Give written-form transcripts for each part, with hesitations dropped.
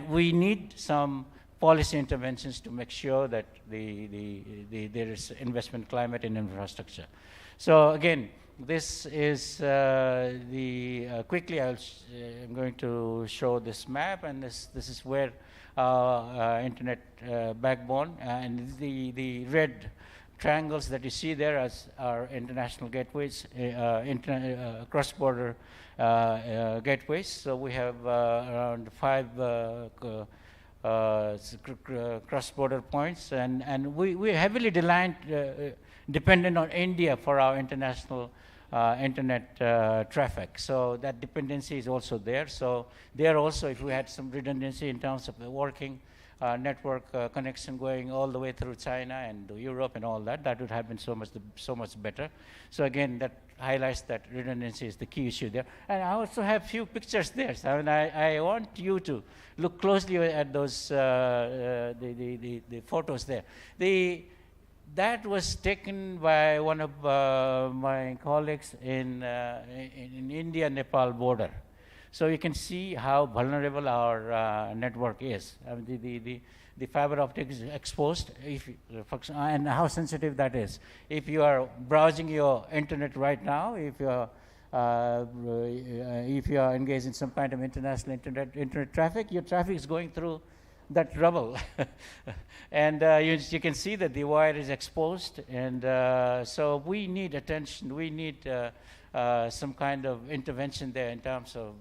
And we need some policy interventions to make sure that there is investment climate in infrastructure. So again, this is quickly I'm going to show this map, and this is where internet backbone, and the red triangles that you see there are international gateways, cross-border gateways. So we have around 5 cross-border points, and we're heavily dependent on India for our international internet traffic. So that dependency is also there. So there also, if we had some redundancy in terms of the working network connection going all the way through China and Europe and all that, that would have been so much better. So again, that highlights that redundancy is the key issue there. And I also have few pictures there. So I mean, I want you to look closely at those the photos there. That was taken by one of my colleagues in India Nepal border. So you can see how vulnerable our network is. I mean, the fiber optic is exposed, and how sensitive that is. If you are browsing your internet right now, if you are engaged in some kind of international internet traffic, your traffic is going through that rubble. And you can see that the wire is exposed, and so we need attention. We need some kind of intervention there in terms of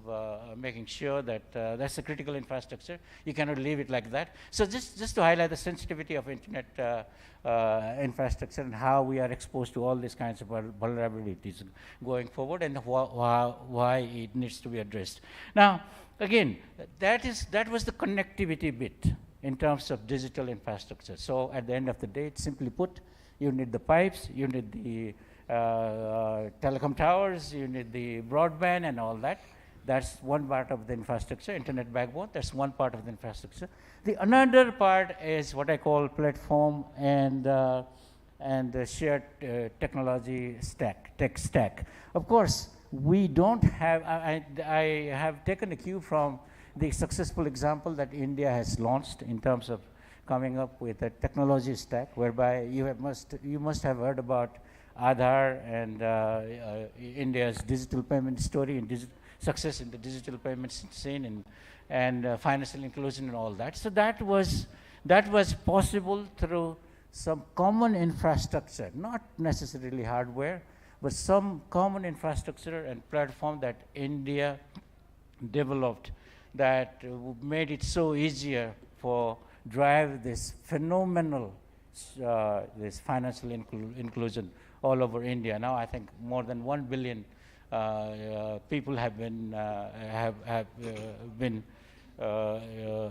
making sure that that's a critical infrastructure. You cannot leave it like that. So just to highlight the sensitivity of internet infrastructure and how we are exposed to all these kinds of vulnerabilities going forward, and why it needs to be addressed. Now, again, that was the connectivity bit in terms of digital infrastructure. So at the end of the day, simply put, you need the pipes, you need the telecom towers, you need the broadband and all that. That's one part of the infrastructure, internet backbone. That's one part of the infrastructure. The another part is what I call platform and the shared technology stack, tech stack. Of course, we don't have, I have taken a cue from the successful example that India has launched in terms of coming up with a technology stack, whereby you must have heard about Aadhaar and India's digital payment story and success in the digital payment scene and financial inclusion and all that. So that was possible through some common infrastructure, not necessarily hardware, but some common infrastructure and platform that India developed that made it so easier for drive this phenomenal this financial inclusion all over India. Now I think more than 1 billion people have been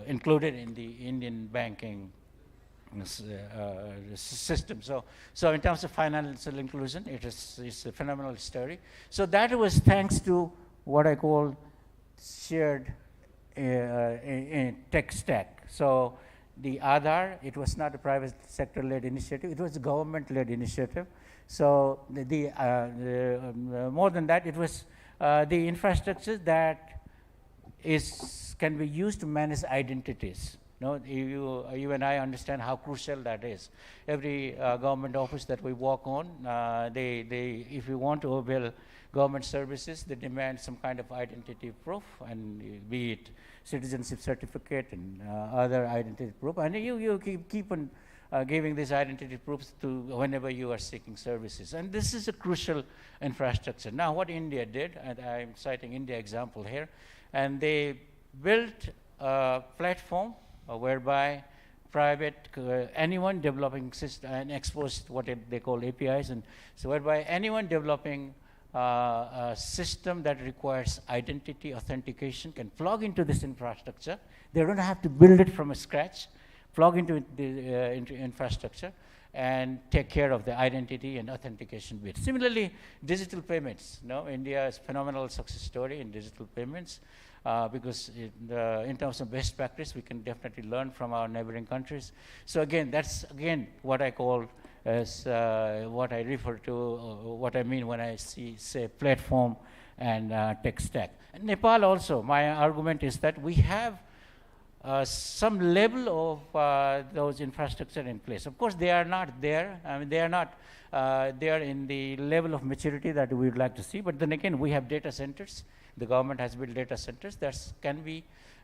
included in the Indian banking system. So in terms of financial inclusion, it's a phenomenal story. So that was thanks to what I call shared tech stack. So the Aadhaar, it was not a private sector-led initiative, it was a government-led initiative. So more than that, it was the infrastructure that can be used to manage identities. You and I understand how crucial that is. Every government office that we walk on, if you want to avail government services, they demand some kind of identity proof, and be it citizenship certificate and other identity proof. And you keep on giving these identity proofs to whenever you are seeking services. And this is a crucial infrastructure. Now, what India did, and I'm citing India example here, and they built a platform whereby private, anyone developing system and exposed what they call APIs, and so whereby anyone developing a system that requires identity authentication can plug into this infrastructure. They don't have to build it from scratch, plug into the infrastructure and take care of the identity and authentication bit. Similarly, digital payments. India's phenomenal success story in digital payments. Because in terms of best practice, we can definitely learn from our neighboring countries. So again, that's what I call as what I refer to, what I mean when I say platform and tech stack. And Nepal also, my argument is that we have some level of those infrastructure in place. Of course, they are not there. I mean, they are not there in the level of maturity that we would like to see. But then again, we have data centers. The government has built data centers that can be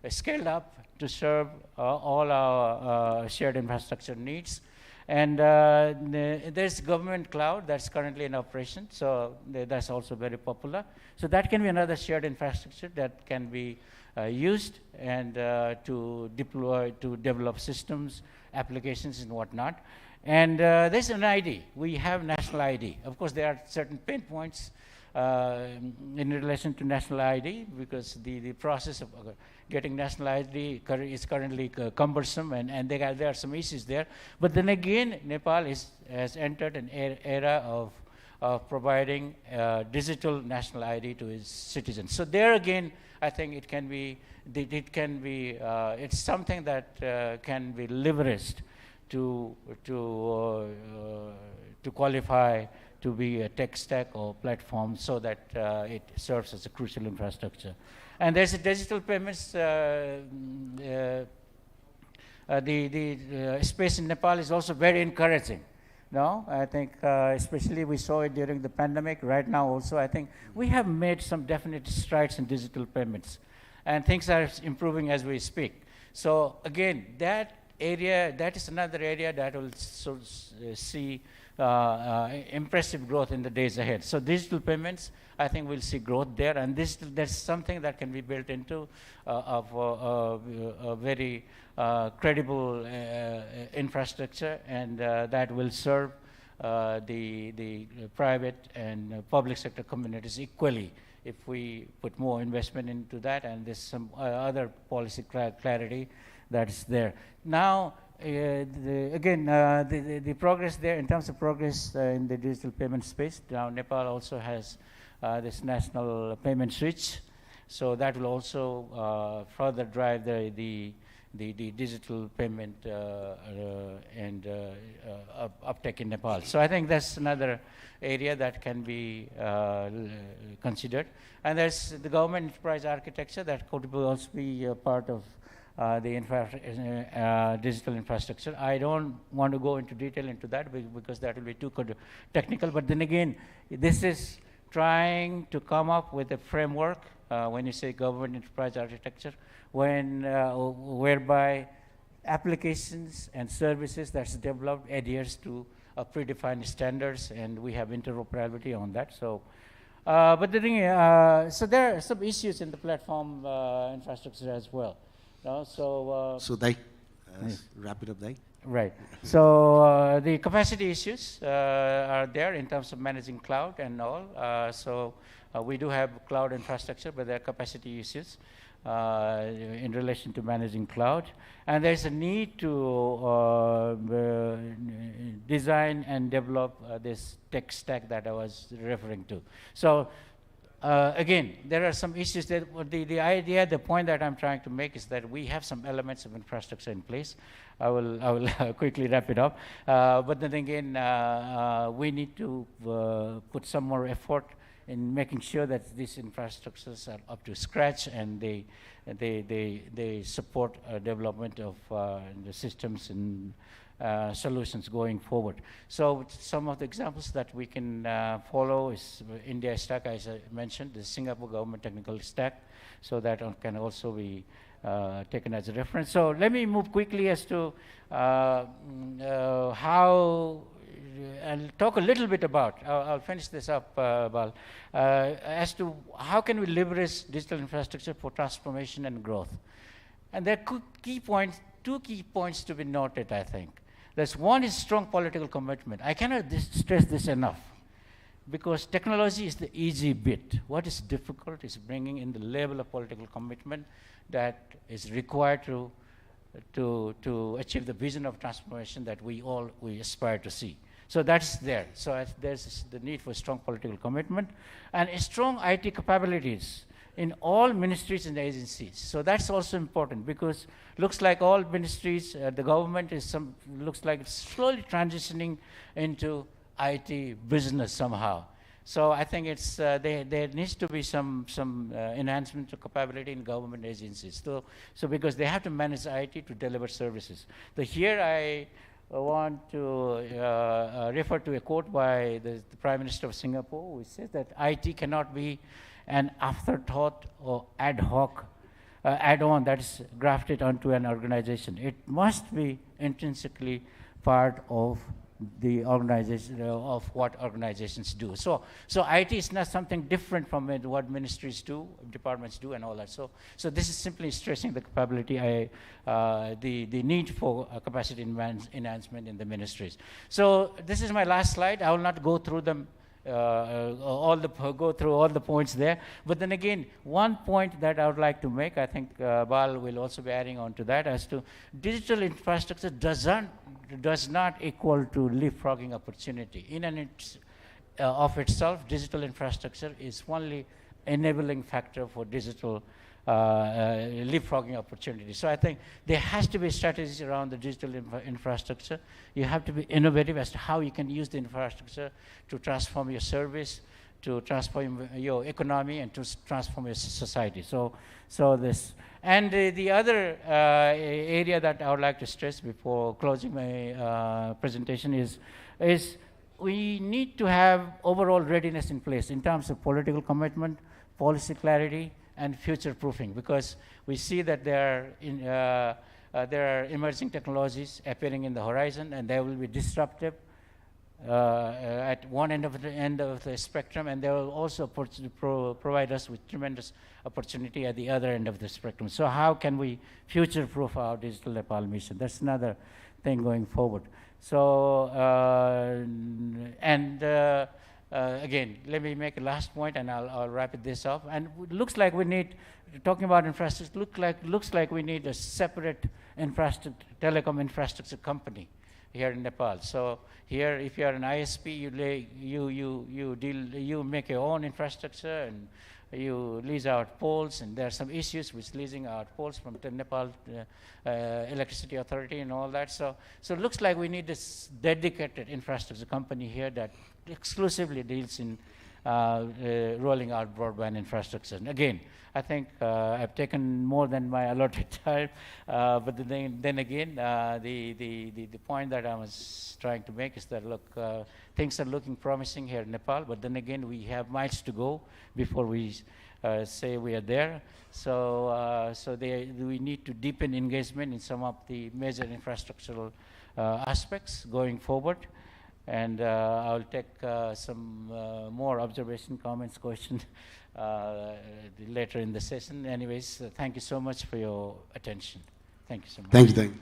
scaled up to serve all our shared infrastructure needs. And there's government cloud that's currently in operation, so that's also very popular. So that can be another shared infrastructure that can be used and to deploy, to develop systems, applications, and whatnot. And there's an ID. We have national ID. Of course, there are certain pain points in relation to national ID, because the process of getting national ID is currently cumbersome, and there are some issues there. But then again, Nepal has entered an era of providing digital national ID to its citizens. So there again, I think it can be, it's something that can be leveraged to qualify to be a tech stack or platform, so that it serves as a crucial infrastructure. And there's a digital payments. The space in Nepal is also very encouraging. No, I think especially we saw it during the pandemic. Right now also, I think we have made some definite strides in digital payments, and things are improving as we speak. So again, that area, that is another area that will see impressive growth in the days ahead. So digital payments, I think we'll see growth there, and that's something that can be built into a very credible infrastructure, and that will serve the private and public sector communities equally if we put more investment into that, and there's some other policy clarity that is there. Now, the progress there, in terms of progress in the digital payment space, now Nepal also has this national payment switch, so that will also further drive the digital payment and uptake in Nepal. So I think that's another area that can be considered. And there's the government enterprise architecture that could also be a part of the digital infrastructure. I don't want to go into detail into that because that will be too technical. But then again, this is trying to come up with a framework when you say government enterprise architecture, whereby applications and services that's developed adheres to predefined standards, and we have interoperability on that. So, but the thing, so there are some issues in the platform infrastructure as well. So Dai, wrap it up, Dai. Right. So the capacity issues are there in terms of managing cloud and all. So we do have cloud infrastructure, but there are capacity issues in relation to managing cloud. And there's a need to design and develop this tech stack that I was referring to. So again, there are some issues that the point that I'm trying to make is that we have some elements of infrastructure in place. I will quickly wrap it up. But then again, we need to put some more effort in making sure that these infrastructures are up to scratch, and they support development of the systems and solutions going forward. So some of the examples that we can follow is India Stack, as I mentioned, the Singapore government technical stack, so that can also be taken as a reference. So let me move quickly as to how, I'll talk a little bit about, I'll finish this up, Bal, as to how can we leverage digital infrastructure for transformation and growth. And there are two key points to be noted, I think. There's one is strong political commitment. I cannot stress this enough, because technology is the easy bit. What is difficult is bringing in the level of political commitment that is required to achieve the vision of transformation that we aspire to see. So that's there. So there's the need for strong political commitment and strong IT capabilities in all ministries and agencies. So that's also important, because looks like all ministries, the government looks like it's slowly transitioning into IT business somehow. So I think it's there needs to be some enhancement to capability in government agencies. So because they have to manage IT to deliver services. So here I want to refer to a quote by the Prime Minister of Singapore, which says that IT cannot be an afterthought or ad hoc add-on that is grafted onto an organization. It must be intrinsically part of the organization, of what organizations do. So IT is not something different from what ministries do, departments do, and all that. So this is simply stressing the capability, the need for capacity enhancement in the ministries. So this is my last slide. I will not go through them. Go through all the points there. But then again, one point that I would like to make, I think Bal will also be adding on to that, as to digital infrastructure does not equal to leapfrogging opportunity. In and of itself, digital infrastructure is only enabling factor for digital leapfrogging opportunity. So I think there has to be strategies around the digital infrastructure. You have to be innovative as to how you can use the infrastructure to transform your service, to transform your economy, and to transform your society. So this. And the other area that I would like to stress before closing my presentation is we need to have overall readiness in place in terms of political commitment, policy clarity, and future-proofing, because we see that there are emerging technologies appearing in the horizon, and they will be disruptive at one end of the spectrum, and they will also provide us with tremendous opportunity at the other end of the spectrum. So how can we future-proof our digital Nepal mission? That's another thing going forward. So again, let me make a last point, and I'll wrap this up. And it looks like we need, talking about infrastructure, looks like we need a separate telecom infrastructure company here in Nepal. So here, if you are an ISP, you make your own infrastructure, and you lease out poles, and there are some issues with leasing out poles from the Nepal Electricity Authority and all that. So it looks like we need this dedicated infrastructure company here that exclusively deals in rolling out broadband infrastructure. And again, I think I've taken more than my allotted time, but then again, the point that I was trying to make is that, look, things are looking promising here in Nepal, but then again, we have miles to go before we say we are there. So we need to deepen engagement in some of the major infrastructural aspects going forward. And I'll take some more observation, comments, questions later in the session. Anyways, thank you so much for your attention. Thank you so much. Thank you.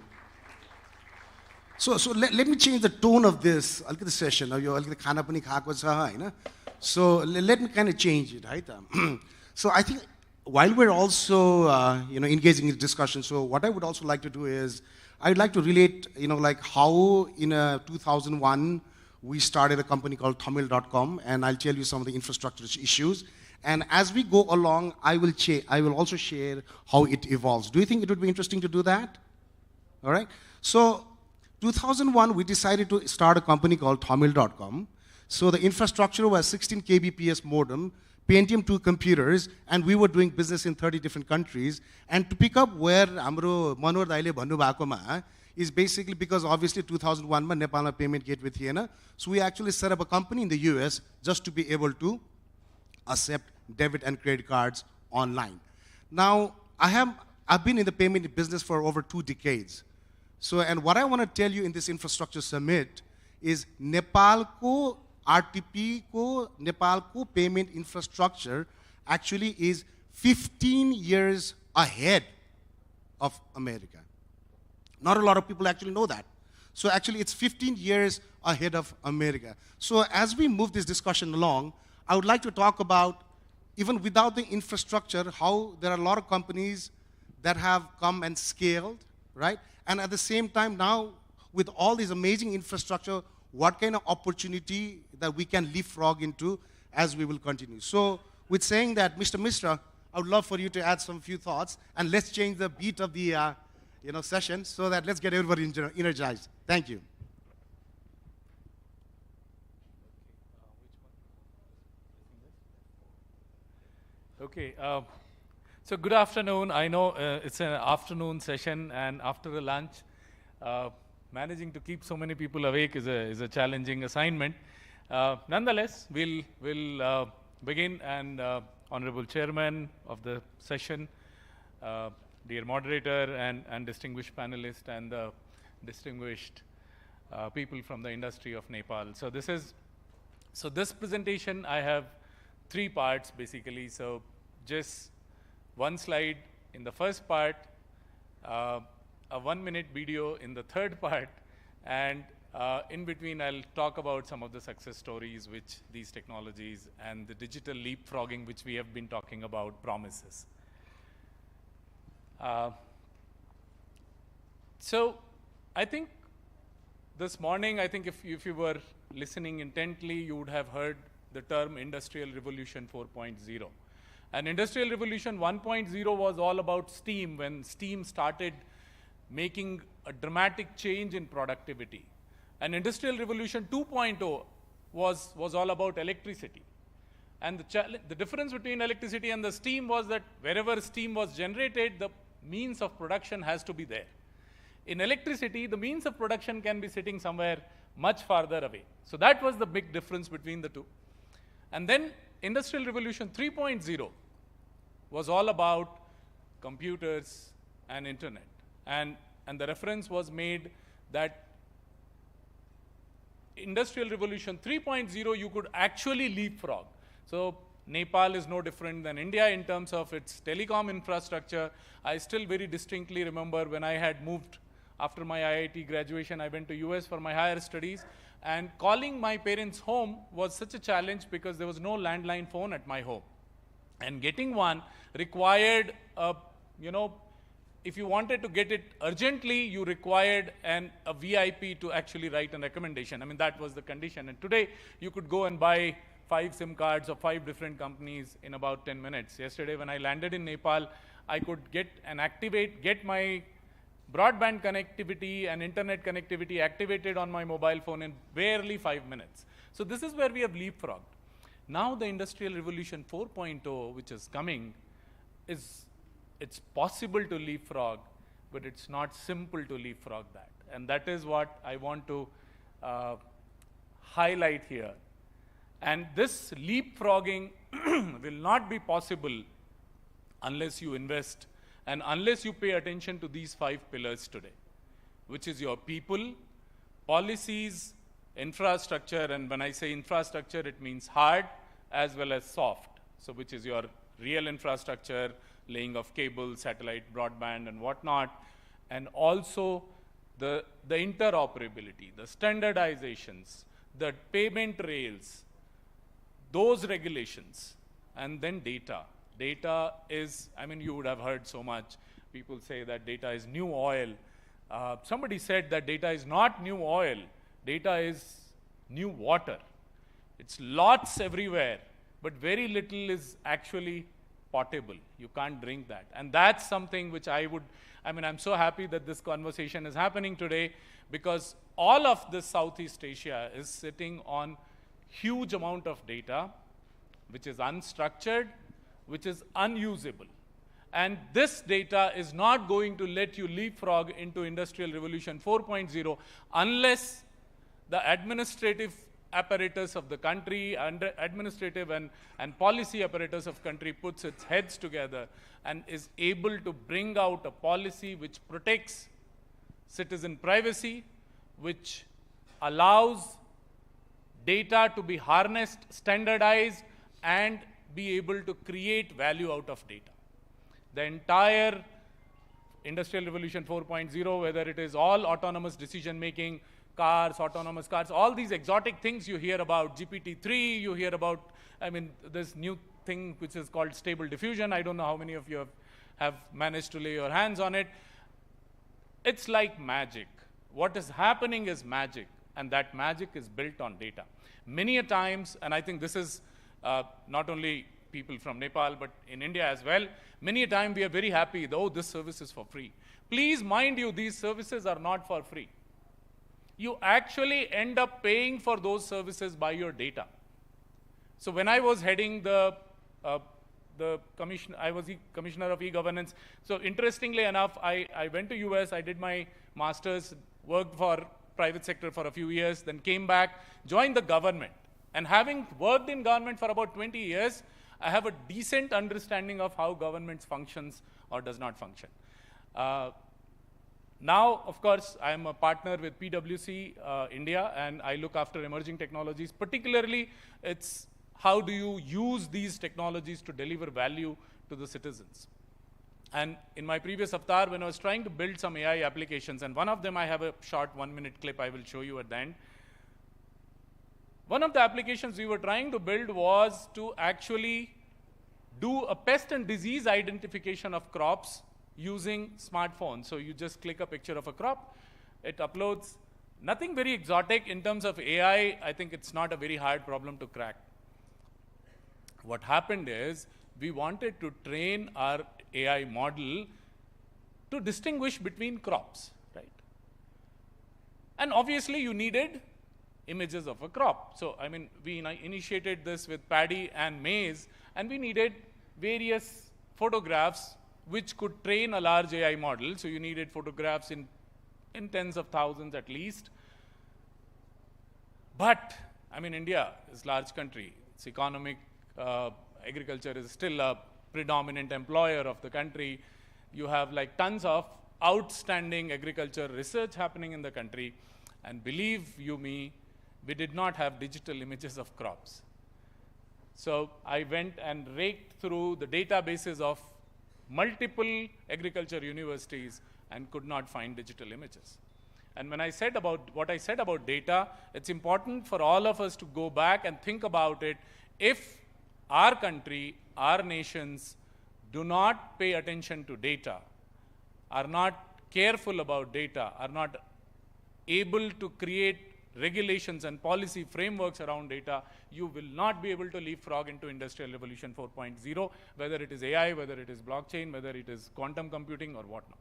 So let me change the tone of this. I'll get the session. So let me kind of change it, right? So I think while we're also engaging in discussion, so what I would also like to do is I'd like to relate, like how in 2001 we started a company called Tamil.com, and I'll tell you some of the infrastructure issues. And as we go along, I will also share how it evolves. Do you think it would be interesting to do that? All right. So 2001, we decided to start a company called Tamil.com. So the infrastructure was 16 kbps modem, Pentium 2 computers, and we were doing business in 30 different countries. And to pick up where Amro Manor Daile Bhannu Bhako ma is basically because obviously 2001 ma Nepalma payment gateway thiena. So we actually set up a company in the US just to be able to accept debit and credit cards online. Now, I've been in the payment business for over 2 decades. So, and what I want to tell you in this infrastructure summit is Nepal ko RTP ko, Nepal ko payment infrastructure actually is 15 years ahead of America. Not a lot of people actually know that. So actually it's 15 years ahead of America. So as we move this discussion along, I would like to talk about, even without the infrastructure, how there are a lot of companies that have come and scaled, right? And at the same time now, with all this amazing infrastructure, what kind of opportunity that we can leapfrog into as we will continue. So with saying that, Mr. Mishra, I would love for you to add some few thoughts, and let's change the beat of the session so that let's get everybody energized. Thank you. Okay. So good afternoon. I know it's an afternoon session, and after a lunch, uh, managing to keep so many people awake is a challenging assignment. Nonetheless, we'll begin. And Honorable Chairman of the session, uh, dear moderator, and distinguished panelists, and the distinguished people from the industry of Nepal. So this presentation, I have three parts basically. So just one slide in the first part, a 1-minute video in the third part, and in between I'll talk about some of the success stories which these technologies and the digital leapfrogging which we have been talking about promises. So I think this morning, I think if you were listening intently, you would have heard the term Industrial Revolution 4.0. And Industrial Revolution 1.0 was all about steam, when steam started making a dramatic change in productivity. And Industrial Revolution 2.0 was all about electricity. And the difference between electricity and the steam was that wherever steam was generated, the means of production has to be there. In electricity, the means of production can be sitting somewhere much farther away. So that was the big difference between the two. And then Industrial Revolution 3.0 was all about computers and internet. And the reference was made that Industrial Revolution 3.0, you could actually leapfrog. So Nepal is no different than India in terms of its telecom infrastructure. I still very distinctly remember when I had moved after my IIT graduation, I went to US for my higher studies, and calling my parents home was such a challenge because there was no landline phone at my home. And getting one required, if you wanted to get it urgently, you required a VIP to actually write a recommendation. I mean, that was the condition. And today, you could go and buy 5 SIM cards of 5 different companies in about 10 minutes. Yesterday, when I landed in Nepal, I could get my broadband connectivity and internet connectivity activated on my mobile phone in barely 5 minutes. So this is where we have leapfrogged. Now the Industrial Revolution 4.0, which is coming, it's possible to leapfrog, but it's not simple to leapfrog that. And that is what I want to highlight here. And this leapfrogging will not be possible unless you invest and unless you pay attention to these 5 pillars today, which is your people, policies, infrastructure, and when I say infrastructure, it means hard as well as soft. So which is your real infrastructure, laying of cable, satellite, broadband, and whatnot, and also the interoperability, the standardizations, the payment rails, those regulations, and then data. Data is, I mean, you would have heard so much. People say that data is new oil. Somebody said that data is not new oil. Data is new water. It's lots everywhere, but very little is actually potable. You can't drink that. And that's something which I'm so happy that this conversation is happening today, because all of this Southeast Asia is sitting on huge amount of data, which is unstructured, which is unusable. And this data is not going to let you leapfrog into Industrial Revolution 4.0 unless the administrative apparatus of the country, administrative and policy apparatus of country puts its heads together and is able to bring out a policy which protects citizen privacy, which allows data to be harnessed, standardized, and be able to create value out of data. The entire Industrial Revolution 4.0, whether it is all autonomous decision making, cars, autonomous cars, all these exotic things you hear about, GPT-3, you hear about, this new thing which is called stable diffusion. I don't know how many of you have managed to lay your hands on it. It's like magic. What is happening is magic, and that magic is built on data. Many a times, and I think this is not only people from Nepal, but in India as well, many a time we are very happy, though this service is for free. Please mind you, these services are not for free. You actually end up paying for those services by your data. So when I was heading the I was commissioner of e-governance. So interestingly enough, I went to US, I did my master's, worked for private sector for a few years, then came back, joined the government. And having worked in government for about 20 years, I have a decent understanding of how government functions or does not function. Now, of course, I am a partner with PwC India, and I look after emerging technologies. Particularly, it's how do you use these technologies to deliver value to the citizens. And in my previous avatar, when I was trying to build some AI applications, and one of them I have a short 1-minute clip I will show you at the end. One of the applications we were trying to build was to actually do a pest and disease identification of crops using smartphones. So you just click a picture of a crop, it uploads. Nothing very exotic in terms of AI. I think it's not a very hard problem to crack. What happened is we wanted to train our AI model to distinguish between crops, right? And obviously you needed images of a crop. So, I mean, we initiated this with paddy and maize, and we needed various photographs which could train a large AI model. So you needed photographs in tens of thousands at least. But, I mean, India is a large country. Its economic, agriculture is still a predominant employer of the country. You have like tons of outstanding agriculture research happening in the country. And believe you me, we did not have digital images of crops. So I went and raked through the databases of multiple agriculture universities and could not find digital images. And when I said about what I said about data, it's important for all of us to go back and think about it. If our country, our nations do not pay attention to data, are not careful about data, are not able to create regulations and policy frameworks around data, you will not be able to leapfrog into Industrial Revolution 4.0, whether it is AI, whether it is blockchain, whether it is quantum computing or whatnot.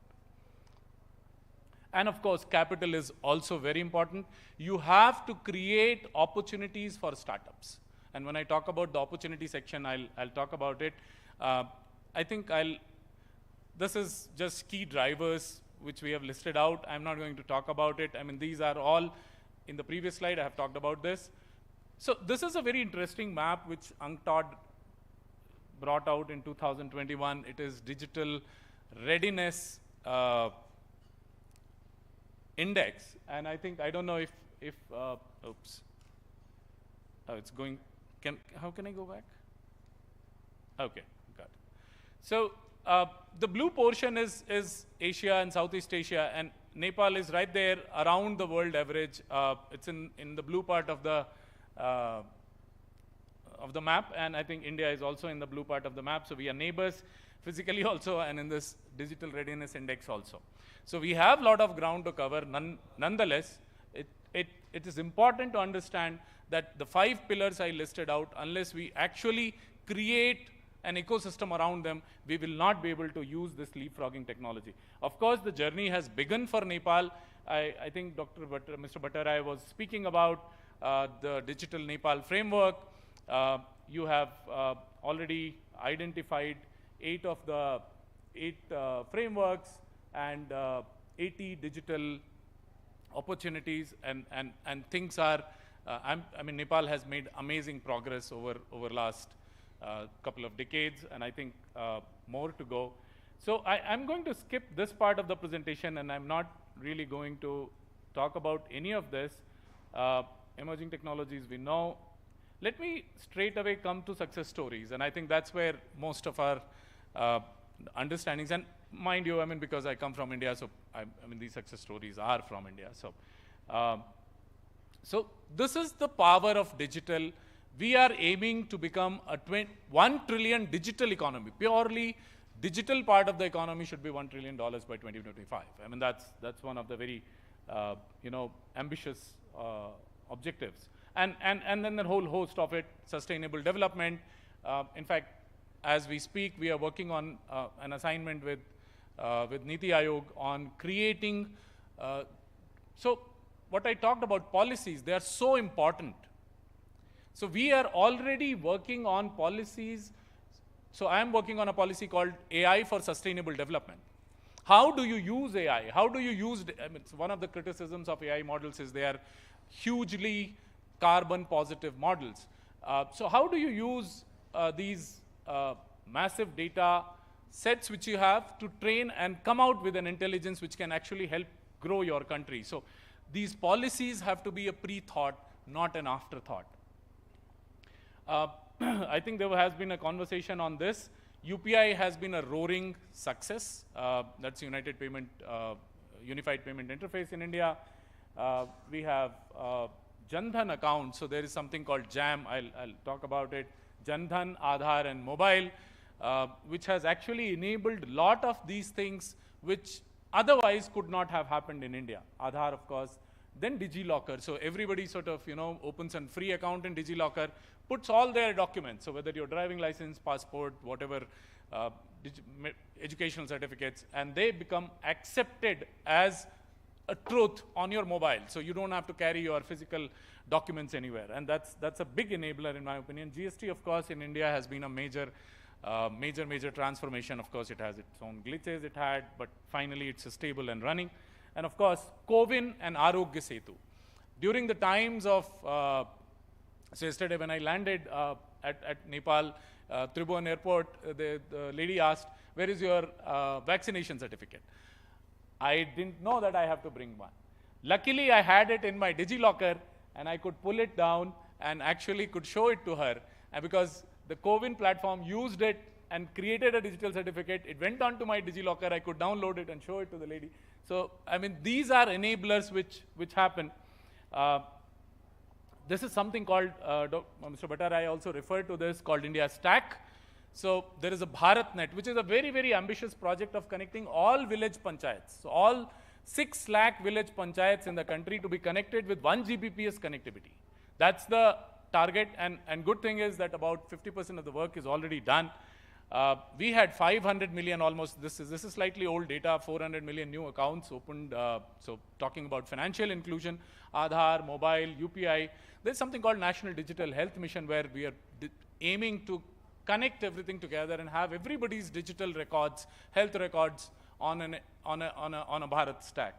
And of course, capital is also very important. You have to create opportunities for startups. And when I talk about the opportunity section, I'll talk about it. I think this is just key drivers which we have listed out. I'm not going to talk about it. I mean, these are all, in the previous slide, I have talked about this. So this is a very interesting map which UNCTAD brought out in 2021. It is Digital Readiness Index. And I think, I don't know if oops. Oh, it's going, how can I go back? Okay, got it. So the blue portion is Asia and Southeast Asia, and Nepal is right there around the world average. It's in the blue part of the map, and I think India is also in the blue part of the map. So we are neighbors physically also, and in this Digital Readiness Index also. So we have a lot of ground to cover. Nonetheless, it is important to understand that the 5 pillars I listed out, unless we actually create an ecosystem around them, we will not be able to use this leapfrogging technology. Of course, the journey has begun for Nepal. I think Mr. Bhattarai was speaking about the Digital Nepal framework. You have already identified 8 of the 8 frameworks and 80 digital opportunities, and things are, I mean, Nepal has made amazing progress over last couple of decades, and I think more to go. So I'm going to skip this part of the presentation, and I'm not really going to talk about any of this. Emerging technologies we know. Let me straight away come to success stories, and I think that's where most of our understandings, and mind you, I mean, because I come from India, so I mean, these success stories are from India. So, so this is the power of digital. We are aiming to become a 1 trillion digital economy. Purely digital part of the economy should be $1 trillion by 2025. I mean, that's one of the very, ambitious objectives. And then the whole host of it, sustainable development. In fact, as we speak, we are working on an assignment with Niti Aayog on creating. So what I talked about policies, they are so important. So we are already working on policies So I am working on a policy called AI for Sustainable Development. How do you use AI? How do you use, I mean, one of the criticisms of AI models is they are hugely carbon positive models. So how do you use these massive data sets which you have to train and come out with an intelligence which can actually help grow your country? So these policies have to be a pre-thought, not an afterthought. I think there has been a conversation on this. UPI has been a roaring success. That's Unified Payment Interface in India. We have Jan Dhan account, so there is something called JAM, I'll talk about it. Jan Dhan, Aadhaar and mobile, which has actually enabled a lot of these things which otherwise could not have happened in India. Aadhaar, of course, then DigiLocker. So everybody sort of, opens a free account in DigiLocker, puts all their documents. So whether your driving license, passport, whatever, educational certificates, and they become accepted as a truth on your mobile. So you don't have to carry your physical documents anywhere. And that's a big enabler in my opinion. GST, of course, in India has been a major transformation. Of course, it has its own glitches it had, but finally it's stable and running. And of course, CoWIN and Arogya Setu. During the times of, so yesterday when I landed at Nepal, Tribhuvan airport, the lady asked, where is your vaccination certificate? I didn't know that I have to bring one. Luckily, I had it in my DigiLocker, and I could pull it down and actually could show it to her. And because the CoWIN platform used it and created a digital certificate, it went on to my DigiLocker, I could download it and show it to the lady. So, I mean, these are enablers which happen. This is something called, Mr. Bhattarai also referred to this, called India Stack. So there is a BharatNet, which is a very, very ambitious project of connecting all village panchayats. So all 6 lakh village panchayats in the country to be connected with 1 Gbps connectivity. That's the target, and good thing is that about 50% of the work is already done. We had 500 million almost, this is slightly old data, 400 million new accounts opened, so talking about financial inclusion, Aadhaar, mobile, UPI. There's something called National Digital Health Mission where we are aiming to connect everything together and have everybody's digital records, health records on a Bharat stack.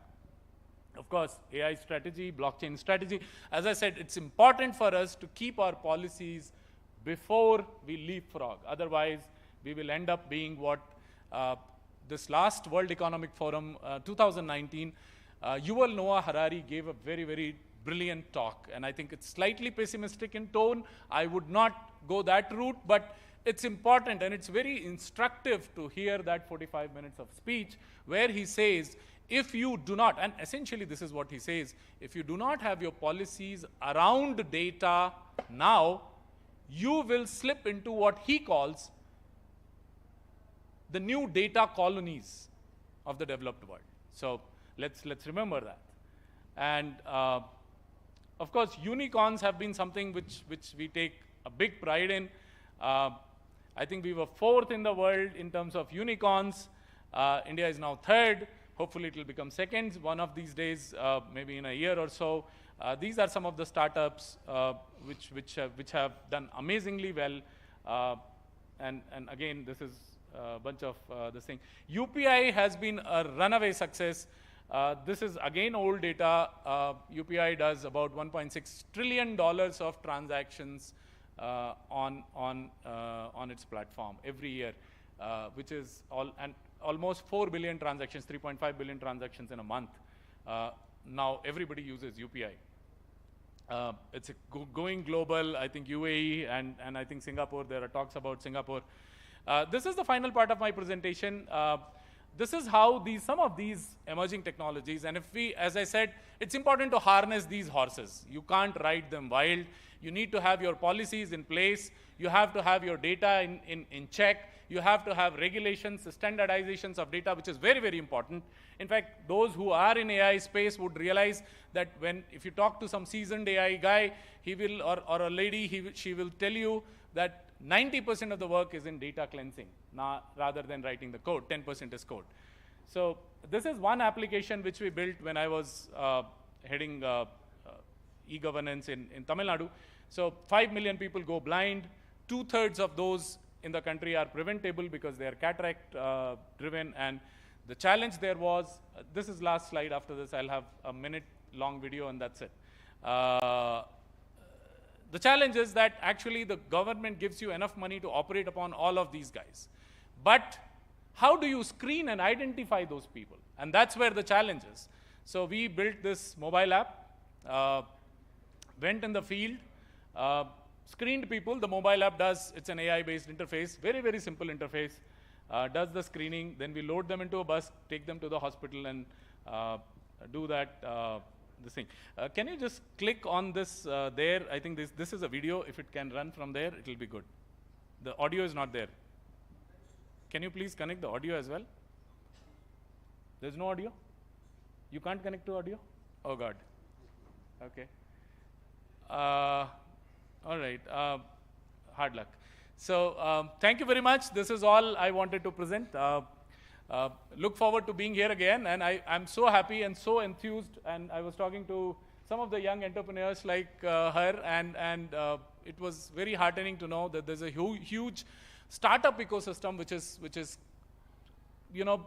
Of course, AI strategy, blockchain strategy. As I said, it's important for us to keep our policies before we leapfrog. Otherwise, we will end up being what this last World Economic Forum 2019, Yuval Noah Harari gave a very, very brilliant talk. And I think it's slightly pessimistic in tone. I would not go that route, but it's important and it's very instructive to hear that 45 minutes of speech where he says, if you do not, and essentially this is what he says, if you do not have your policies around data now, you will slip into what he calls the new data colonies of the developed world. So let's remember that. And of course, unicorns have been something which we take a big pride in. I think we were 4th in the world in terms of unicorns. India is now 3rd. Hopefully it will become 2nd one of these days, maybe in a year or so. These are some of the startups which have done amazingly well. And again, this is a bunch of this thing. UPI has been a runaway success. This is again old data. UPI does about $1.6 trillion of transactions on its platform every year, which is almost 4 billion transactions, 3.5 billion transactions in a month. Now everybody uses UPI. It's going global. I think UAE and I think Singapore, there are talks about Singapore. This is the final part of my presentation. This is how some of these emerging technologies, and if we, as I said, it's important to harness these horses. You can't ride them wild. You need to have your policies in place. You have to have your data in check. You have to have regulations, standardizations of data, which is very, very important. In fact, those who are in AI space would realize that if you talk to some seasoned AI guy, he will, or a lady, she will tell you that 90% of the work is in data cleansing, rather than writing the code. 10% is code. So this is one application which we built when I was heading e-governance in Tamil Nadu. So 5 million people go blind. 2/3 of those in the country are preventable because they are cataract driven. And the challenge there was, this is last slide. After this, I'll have a minute long video and that's it. The challenge is that actually the government gives you enough money to operate upon all of these guys. But how do you screen and identify those people? And that's where the challenge is. So we built this mobile app, went in the field, screened people. The mobile app does, it's an AI-based interface, very, very simple interface, does the screening. Then we load them into a bus, take them to the hospital and do that, this thing. Can you just click on this there? I think this is a video. If it can run from there, it will be good. The audio is not there. Can you please connect the audio as well? There's no audio? You can't connect to audio? Oh, God. Okay. All right. Hard luck. So thank you very much. This is all I wanted to present. Look forward to being here again. And I'm so happy and so enthused. And I was talking to some of the young entrepreneurs like her. And it was very heartening to know that there's a huge startup ecosystem which is you know,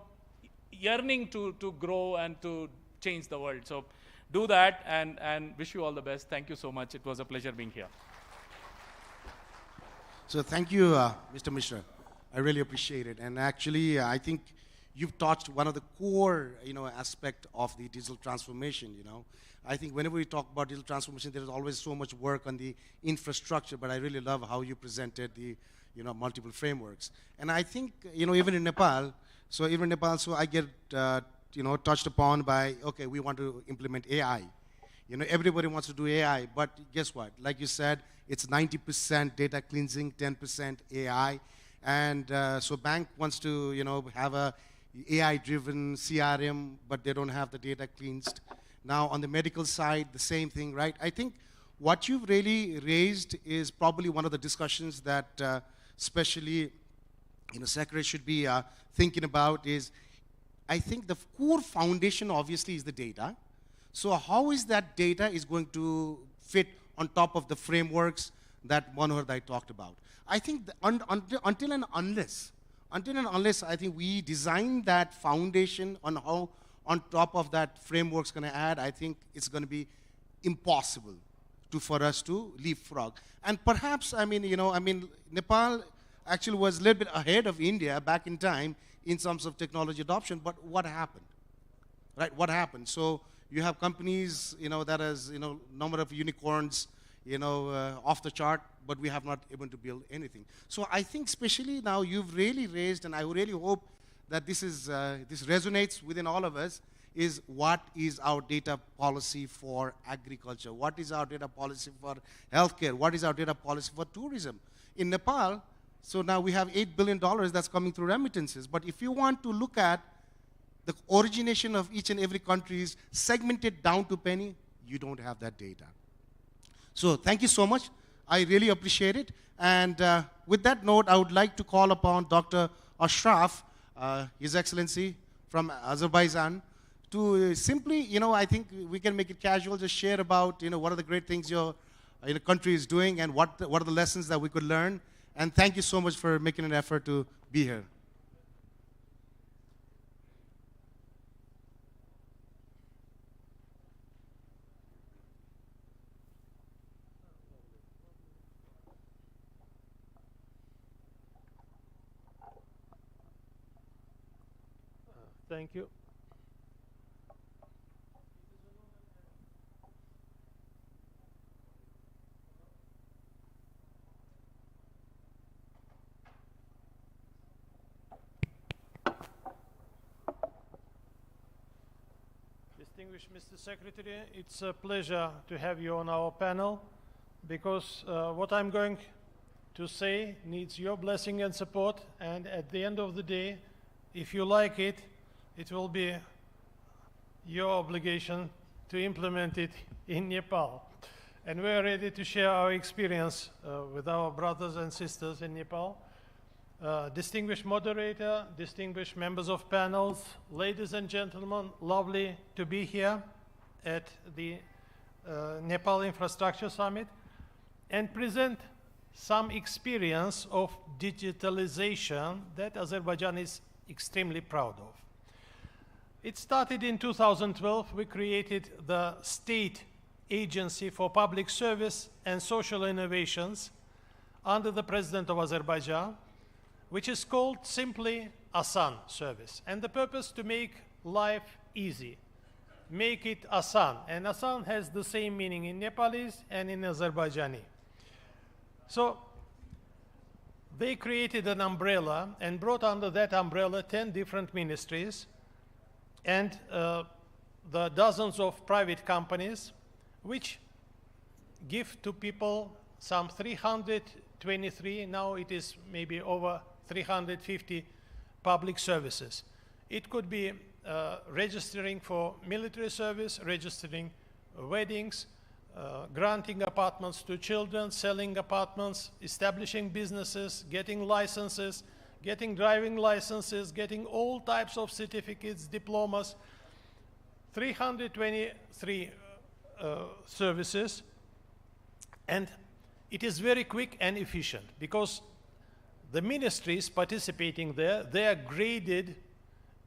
yearning to grow and to change the world. So do that and wish you all the best. Thank you so much. It was a pleasure being here. So thank you, Mr. Mishra. I really appreciate it. And actually, I think you've touched one of the core, aspect of the digital transformation, I think whenever we talk about digital transformation, there is always so much work on the infrastructure, but I really love how you presented the, multiple frameworks. And I think, even in Nepal, so I get, touched upon by, okay, we want to implement AI. Everybody wants to do AI, but guess what? Like you said, it's 90% data cleansing, 10% AI. And so bank wants to, have a AI-driven CRM, but they don't have the data cleansed. Now, on the medical side, the same thing, right? I think what you've really raised is probably one of the discussions that especially, Secretary should be thinking about is, I think the core foundation obviously is the data. So how is that data is going to fit on top of the frameworks that Manohar I talked about? I think until and unless I think we design that foundation on how on top of that framework's going to add, I think it's going to be impossible for us to leapfrog. And perhaps, Nepal actually was a little bit ahead of India back in time in terms of technology adoption, but what happened? Right, what happened? So you have companies, that has, number of unicorns, off the chart, but we have not able to build anything. So I think especially now you've really raised, and I really hope that this resonates within all of us, is what is our data policy for agriculture? What is our data policy for healthcare? What is our data policy for tourism? In Nepal, so now we have $8 billion that's coming through remittances. But if you want to look at the origination of each and every country is segmented down to penny, you don't have that data. So thank you so much. I really appreciate it. And with that note, I would like to call upon Dr. Ashraf, His Excellency from Azerbaijan, to simply, I think we can make it casual, just share about, what are the great things your country is doing and what are the lessons that we could learn. And thank you so much for making an effort to be here. Thank you. Distinguished Mr. Secretary, it's a pleasure to have you on our panel because what I'm going to say needs your blessing and support, and at the end of the day, if you like it, it will be your obligation to implement it in Nepal. And we're ready to share our experience with our brothers and sisters in Nepal. Distinguished moderator, distinguished members of panels, ladies and gentlemen, lovely to be here at the Nepal Infrastructure Summit and present some experience of digitalization that Azerbaijan is extremely proud of. It started in 2012. We created the State Agency for Public Service and Social Innovations under the President of Azerbaijan, which is called simply Asan service. And the purpose to make life easy, make it Asan. And Asan has the same meaning in Nepalese and in Azerbaijani. So they created an umbrella and brought under that umbrella 10 different ministries and the dozens of private companies, which give to people some 323, now it is maybe over 350 public services. It could be registering for military service, registering weddings, granting apartments to children, selling apartments, establishing businesses, getting licenses, getting driving licenses, getting all types of certificates, diplomas, 323 services. And it is very quick and efficient because the ministries participating there, they are graded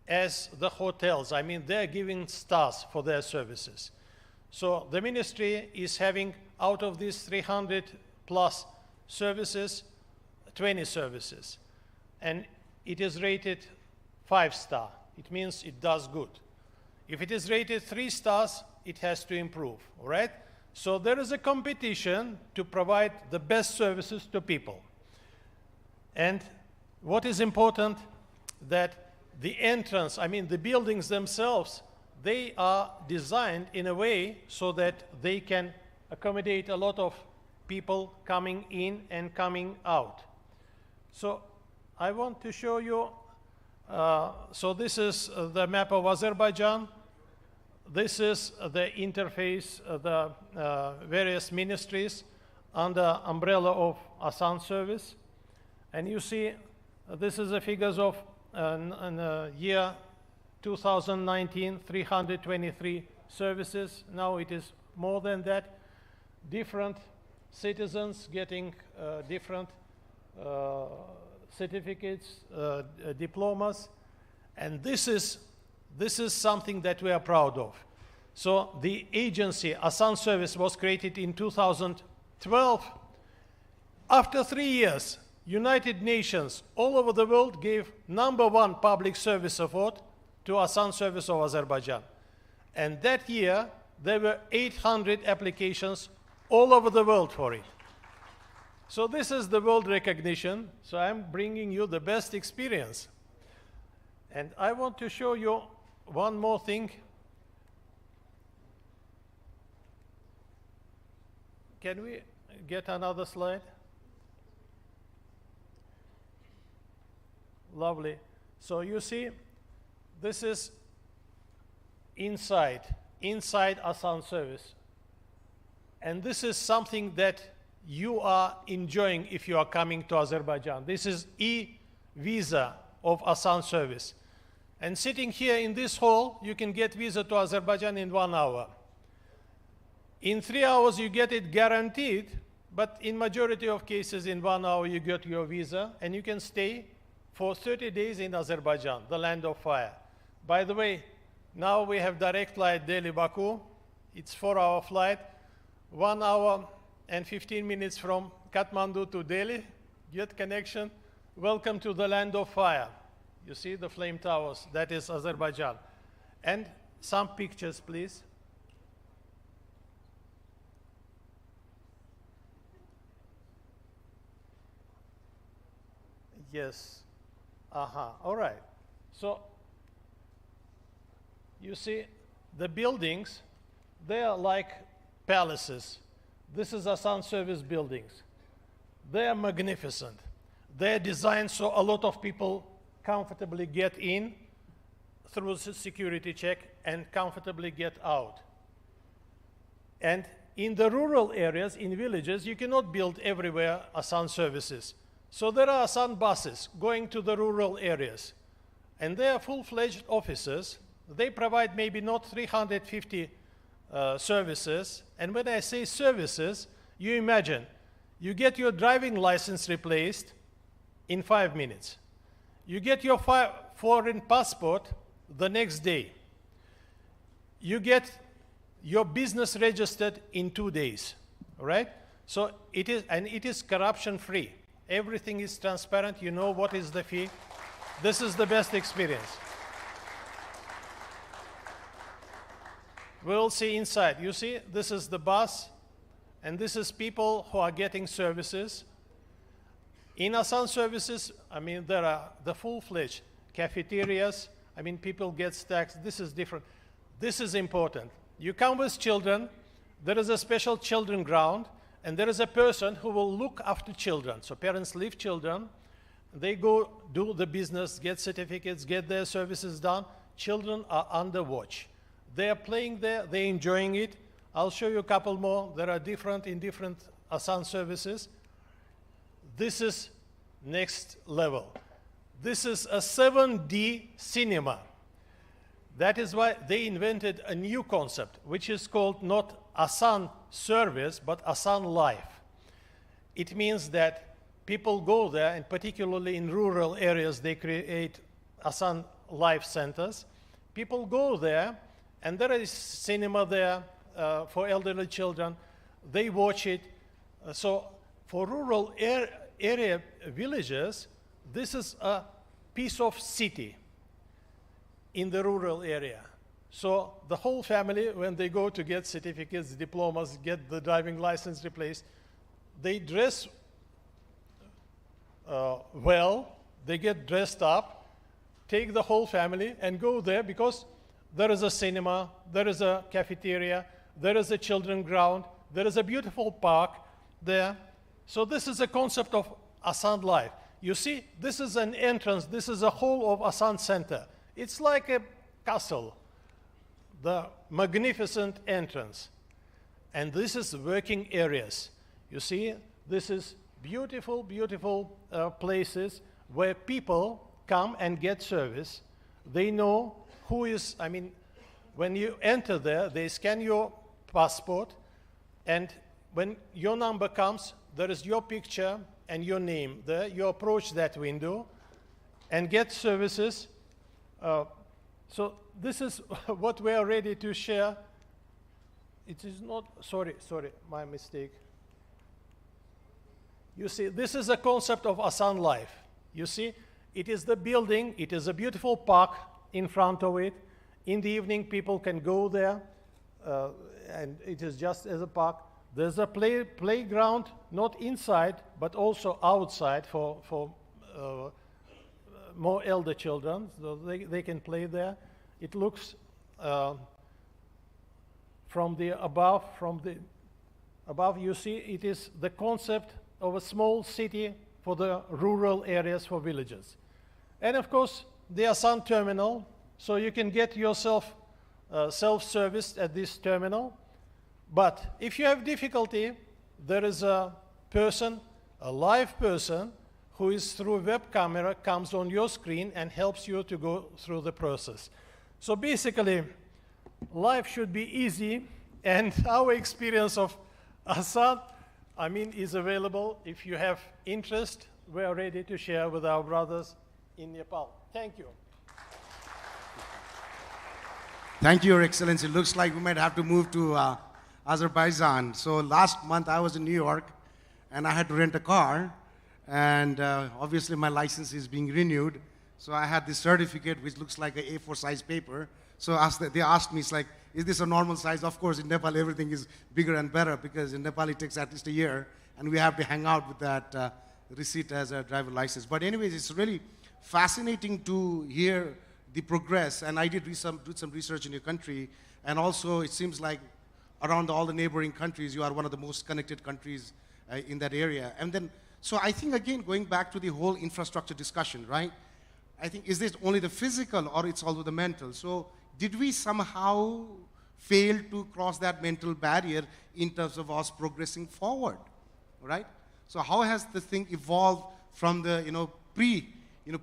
as the hotels. I mean, they're giving stars for their services. So the ministry is having, out of these 300 plus services, 20 services. And it is rated 5-star. It means it does good. If it is rated 3 stars, it has to improve, all right? So there is a competition to provide the best services to people. And what is important, that the entrance, I mean the buildings themselves, they are designed in a way so that they can accommodate a lot of people coming in and coming out. So I want to show you, so this is the map of Azerbaijan. This is the interface, the various ministries under umbrella of Asan service. And you see, this is the figures of year 2019, 323 services. Now it is more than that. Different citizens getting different certificates, diplomas. And this is something that we are proud of. So the agency, Asan Service, was created in 2012. After 3 years, United Nations all over the world gave #1 public service award to Asan Service of Azerbaijan. And that year, there were 800 applications all over the world for it. So this is the world recognition. So I'm bringing you the best experience. And I want to show you one more thing. Can we get another slide? Lovely. So you see, this is inside Asan Service. And this is something that you are enjoying if you are coming to Azerbaijan. This is e-visa of Asan Service. And sitting here in this hall, you can get visa to Azerbaijan in 1 hour. In 3 hours, you get it guaranteed, but in majority of cases, in 1 hour, you get your visa, and you can stay for 30 days in Azerbaijan, the land of fire. By the way, now we have direct flight Delhi-Baku. It's 4-hour flight, 1 hour and 15 minutes from Kathmandu to Delhi. Get connection. Welcome to the land of fire. You see the flame towers, that is Azerbaijan. And some pictures, please. Yes. All right. So you see the buildings, they are like palaces. This is Asan Service buildings. They are magnificent. They're designed so a lot of people comfortably get in through the security check and comfortably get out. And in the rural areas, in villages, you cannot build everywhere Asan services. So there are Asan buses going to the rural areas. And they are full-fledged officers. They provide maybe not 350 services. And when I say services, you imagine, You get your driving license replaced in 5 minutes. You get your foreign passport the next day. You get your business registered in 2 days, all right? So it is corruption-free. Everything is transparent. You know what is the fee. This is the best experience. We'll see inside. You see, this is the bus, and this is people who are getting services. In Asan services, I mean, there are the full-fledged cafeterias. I mean, people get stacks. This is different. This is important. You come with children. There is a special children ground, and there is a person who will look after children. So parents leave children. They go do the business, get certificates, get their services done. Children are under watch. They are playing there. They're enjoying it. I'll show you a couple more. There are different in different Asan services. This is next level. This is a 7D cinema. That is why they invented a new concept, which is called not Asan service, but Asan life. It means that people go there, and particularly in rural areas, they create Asan life centers. People go there, and there is cinema there for elderly children. They watch it. So for rural area villages, this is a piece of city in the rural area. So the whole family, when they go to get certificates, diplomas, get the driving license replaced, they dress well, they get dressed up, take the whole family and go there because there is a cinema, there is a cafeteria, there is a children ground, there is a beautiful park there. So this is a concept of Asan life. You see, this is an entrance, this is a whole of Asan Center. It's like a castle, the magnificent entrance. And this is working areas. You see, this is beautiful, beautiful places where people come and get service. They know who is, I mean, when you enter there, they scan your passport, and when your number comes, there is your picture and your name there. You approach that window and get services. So this is what we are ready to share. It is not, sorry, my mistake. You see, this is a concept of Asan life. You see, it is the building, it is a beautiful park in front of it. In the evening, people can go there, and it is just as a park. There's a playground, not inside, but also outside for more elder children, so they can play there. It looks from the above, you see, it is the concept of a small city for the rural areas, for villages. And of course, the Asan terminal, so you can get yourself self-serviced at this terminal. But if you have difficulty, there is a person, a live person, who is through a web camera, comes on your screen and helps you to go through the process. So basically, life should be easy, and our experience of Asan, I mean, is available. If you have interest, we are ready to share with our brothers in Nepal. Thank you. Thank you, Your Excellency. It looks like we might have to move to Azerbaijan. So last month I was in New York, and I had to rent a car, and obviously my license is being renewed. So I had this certificate, which looks like an A4 size paper. So they asked me, it's like, is this a normal size? Of course, in Nepal, everything is bigger and better, because in Nepal, it takes at least a year, and we have to hang out with that receipt as a driver license. But anyways, it's really fascinating to hear the progress, and I did do some research in your country, and also it seems like around all the neighboring countries, you are one of the most connected countries in that area. And then, so I think, again, going back to the whole infrastructure discussion, right? I think, is this only the physical, or it's also the mental? So did we somehow fail to cross that mental barrier in terms of us progressing forward, right? So how has the thing evolved from the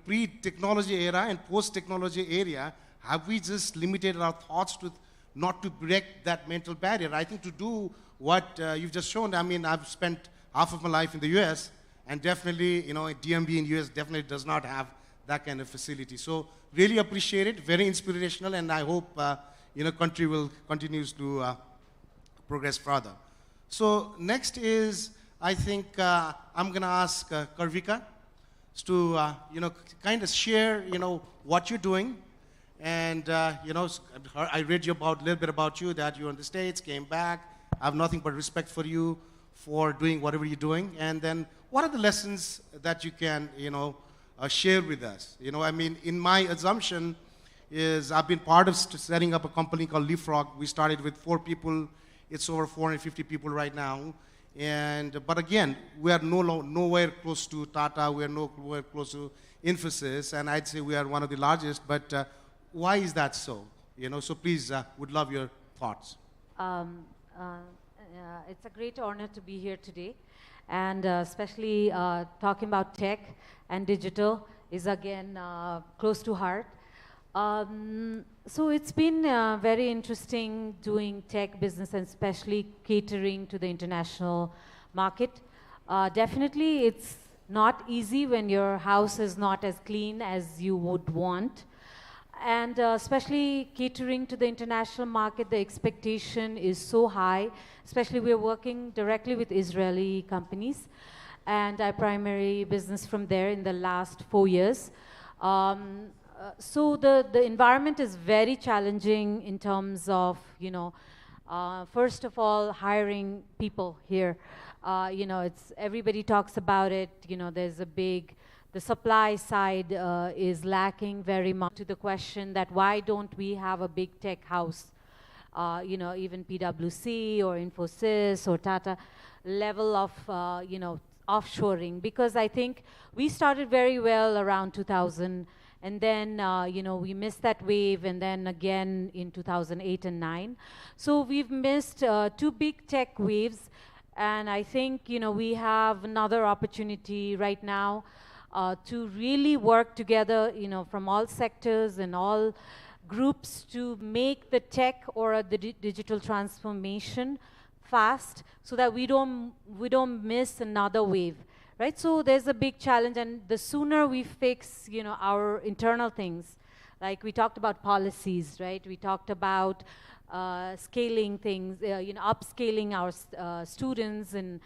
pre-technology era and post-technology area? Have we just limited our thoughts to not to break that mental barrier? I think to do what you've just shown, I mean, I've spent half of my life in the US, and definitely, you know, DMV in US definitely does not have that kind of facility. So really appreciate it, very inspirational, and I hope, you know, country will continues to progress further. So next is, I think, I'm gonna ask Karvika to, you know, kind of share, you know, what you're doing. And, you know, I read you about a little bit about you, that you're in the States, came back. I have nothing but respect for you for doing whatever you're doing. And then what are the lessons that you can, you know, share with us? You know, I mean, in my assumption is I've been part of setting up a company called Leapfrog. We started with 4 people. It's over 450 people right now. But again, we are nowhere close to Tata. We are nowhere close to Infosys. And I'd say we are one of the largest. But why is that so? You know, so please, would love your thoughts. It's a great honor to be here today. And especially talking about tech and digital is again close to heart. So it's been very interesting doing tech business and especially catering to the international market. Definitely it's not easy when your house is not as clean as you would want. And especially catering to the international market, the expectation is so high. Especially we're working directly with Israeli companies. And I primary business from there in the last 4 years. So the environment is very challenging in terms of, you know, first of all, hiring people here. You know, everybody talks about it. You know, there's a big, the supply side is lacking very much to the question that why don't we have a big tech house? You know, even PwC or Infosys or Tata level of, you know, offshoring. Because I think we started very well around 2000. And then, you know, we missed that wave, and then again in 2008 and 9. So we've missed 2 big tech waves, and I think, you know, we have another opportunity right now to really work together, you know, from all sectors and all groups to make the tech or the digital transformation fast, so that we don't miss another wave. Right, so there's a big challenge, and the sooner we fix, you know, our internal things, like we talked about policies, right? We talked about scaling things, you know, upscaling our students and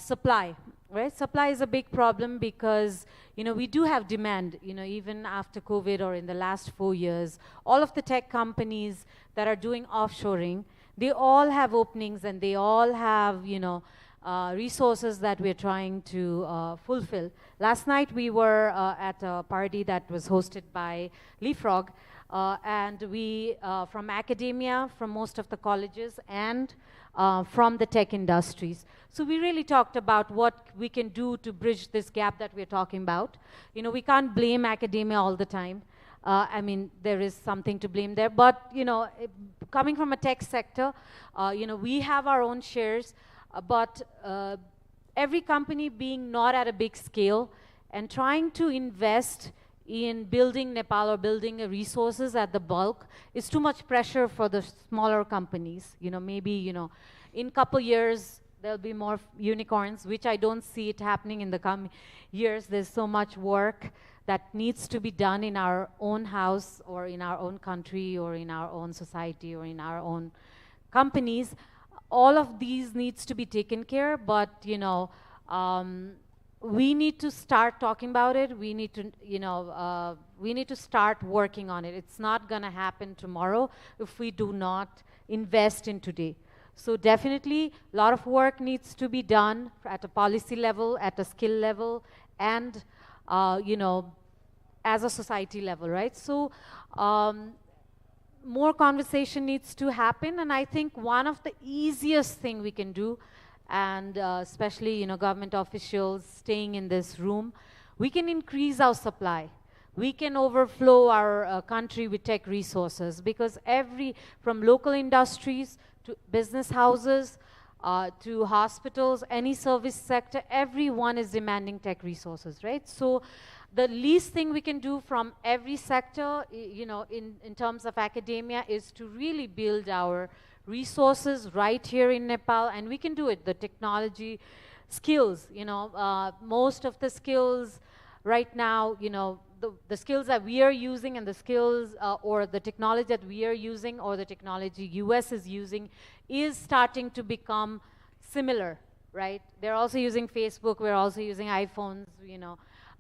supply, right? Supply is a big problem because, you know, we do have demand, you know, even after COVID or in the last 4 years, all of the tech companies that are doing offshoring, they all have openings and they all have, you know, resources that we're trying to fulfill. Last night we were at a party that was hosted by Leapfrog, and we, from academia, from most of the colleges, and from the tech industries. So we really talked about what we can do to bridge this gap that we're talking about. You know, we can't blame academia all the time. I mean, there is something to blame there, but, you know, coming from a tech sector, you know, we have our own shares. But every company being not at a big scale and trying to invest in building Nepal or building resources at the bulk is too much pressure for the smaller companies. You know, maybe, you know, in a couple years there'll be more unicorns, which I don't see it happening in the coming years. There's so much work that needs to be done in our own house or in our own country or in our own society or in our own companies. All of these needs to be taken care, but, you know, we need to start talking about it. We need to, you know, we need to start working on it. It's not gonna happen tomorrow if we do not invest in today. So definitely, a lot of work needs to be done at a policy level, at a skill level, and, you know, as a society level, right? So, more conversation needs to happen, and I think one of the easiest thing we can do, and especially, you know, government officials staying in this room, we can increase our supply. We can overflow our country with tech resources, because from local industries to business houses to hospitals, any service sector, everyone is demanding tech resources, right? So the least thing we can do from every sector, you know, in terms of academia, is to really build our resources right here in Nepal, and we can do it. The technology, skills. Most of the skills right now, the skills that we are using and the skills or the technology that we are using or the technology US is using is starting to become similar, right? They're also using Facebook, we're also using iPhones,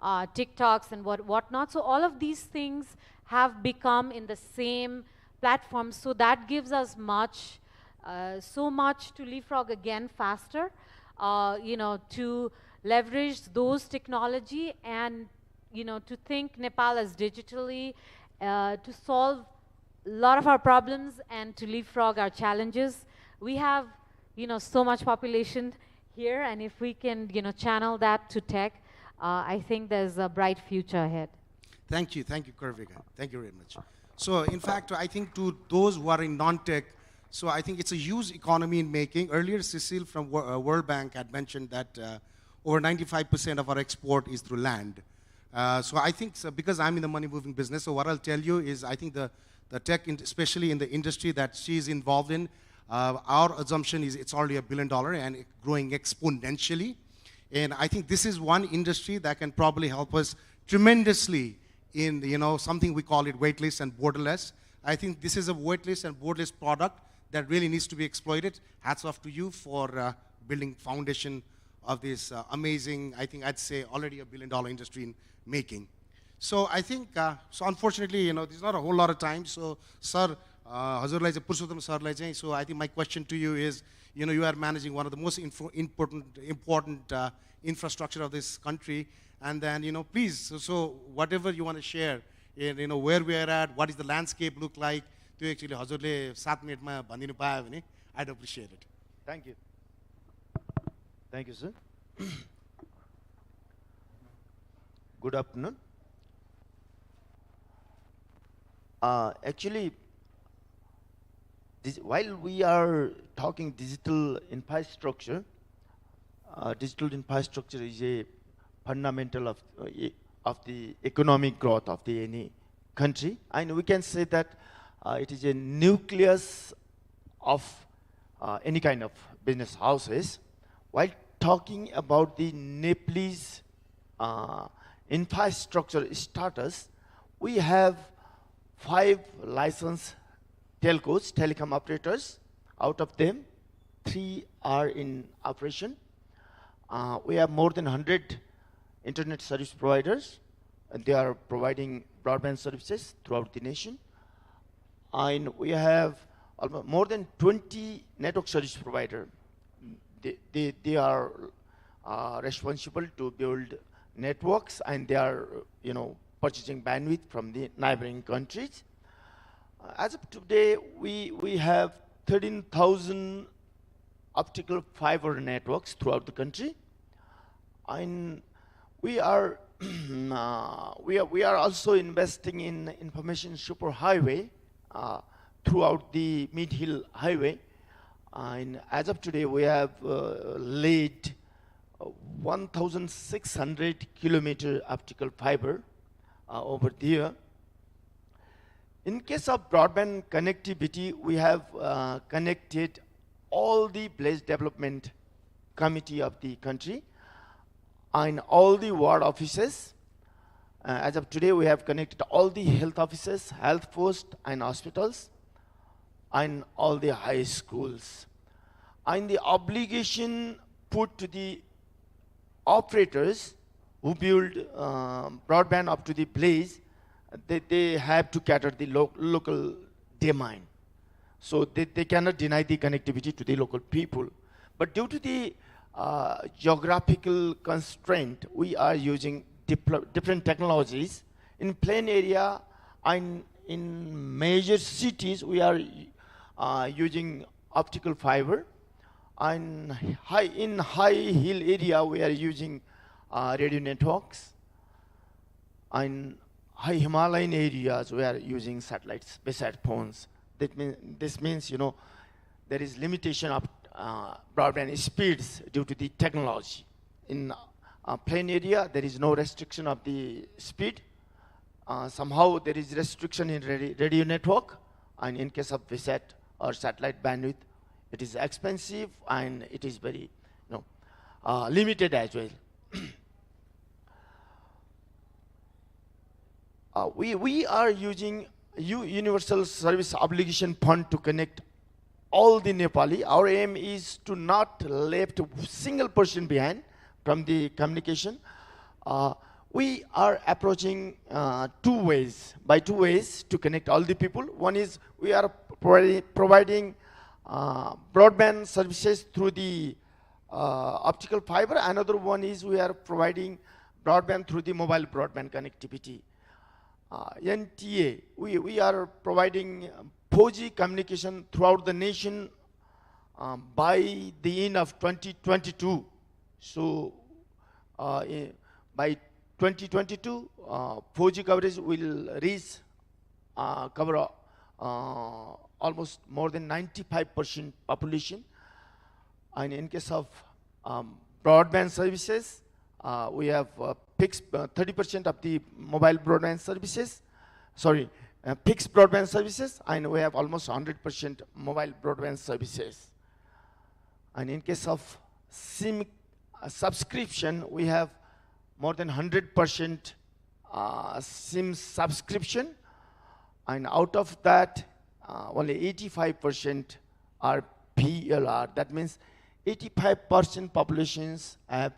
TikToks and whatnot. So all of these things have become in the same platform, so that gives us so much to leapfrog again faster, to leverage those technology and to think Nepal as digitally, to solve a lot of our problems and to leapfrog our challenges. We have, so much population here, and if we can, channel that to tech, I think there's a bright future ahead. Thank you, Karvika. Thank you very much. So, in fact, I think to those who are in non-tech, so I think it's a huge economy in making. Earlier, Cecile from World Bank had mentioned that over 95% of our export is through land. So I think, because I'm in the money moving business, so what I'll tell you is I think the tech, especially in the industry that she's involved in, our assumption is it's already $1 billion and growing exponentially. And I think this is one industry that can probably help us tremendously in something we call it weightless and borderless. I think this is a weightless and borderless product that really needs to be exploited. Hats off to you for building foundation of this amazing, I think I'd say already $1 billion industry in making. So I think, so unfortunately, there's not a whole lot of time. So, sir, Hazurlai Purushottam sirlai, so I think my question to you is, you are managing one of the most important infrastructure of this country, and then, please, so whatever you want to share, where we are at, what does the landscape look like, to actually Hazurle 7 minute ma bhandinu payo bhane, I'd appreciate it. Thank you. Thank you, sir. Good afternoon. Actually, while we are talking digital infrastructure is a fundamental of the economic growth of any country, and we can say that it is a nucleus of any kind of business houses. While talking about the Nepalese infrastructure status, we have 5 licensed telcos, telecom operators. Out of them, 3 are in operation. We have more than 100 internet service providers, and they are providing broadband services throughout the nation. And we have more than 20 network service providers. They are responsible to build networks, and they are purchasing bandwidth from the neighboring countries. As of today, we have 13,000 optical fiber networks throughout the country, and we are we are also investing in information superhighway throughout the Mid-Hill Highway. And as of today, we have laid 1,600 kilometer optical fiber over there. In case of broadband connectivity, we have connected all the village development committee of the country and all the ward offices. As of today, we have connected all the health offices, health posts and hospitals, and all the high schools. And the obligation put to the operators who build broadband up to the place, they have to cater the local demand. So they cannot deny the connectivity to the local people. But due to the geographical constraint, we are using different technologies. In plain area and in major cities, we are using optical fiber. And in high hill area, we are using radio networks. And high Himalayan areas, we are using satellites beside phones. This means, there is limitation of broadband speeds due to the technology. In plain area, there is no restriction of the speed. Somehow there is restriction in radio network, and in case of VSAT or satellite bandwidth, it is expensive and it is very, limited as well. We are using Universal Service Obligation Fund to connect all the Nepali. Our aim is to not left a single person behind from the communication. We are approaching two ways to connect all the people. One is we are providing broadband services through the optical fiber. Another one is we are providing broadband through the mobile broadband connectivity. NTA, we are providing 4G communication throughout the nation by the end of 2022. So by 2022, 4G coverage will reach cover almost more than 95% population. And in case of broadband services, we have fixed 30% of the mobile broadband services, fixed broadband services, and we have almost 100% mobile broadband services. And in case of SIM subscription, we have more than 100% SIM subscription, and out of that, only 85% are PLR. That means 85% populations have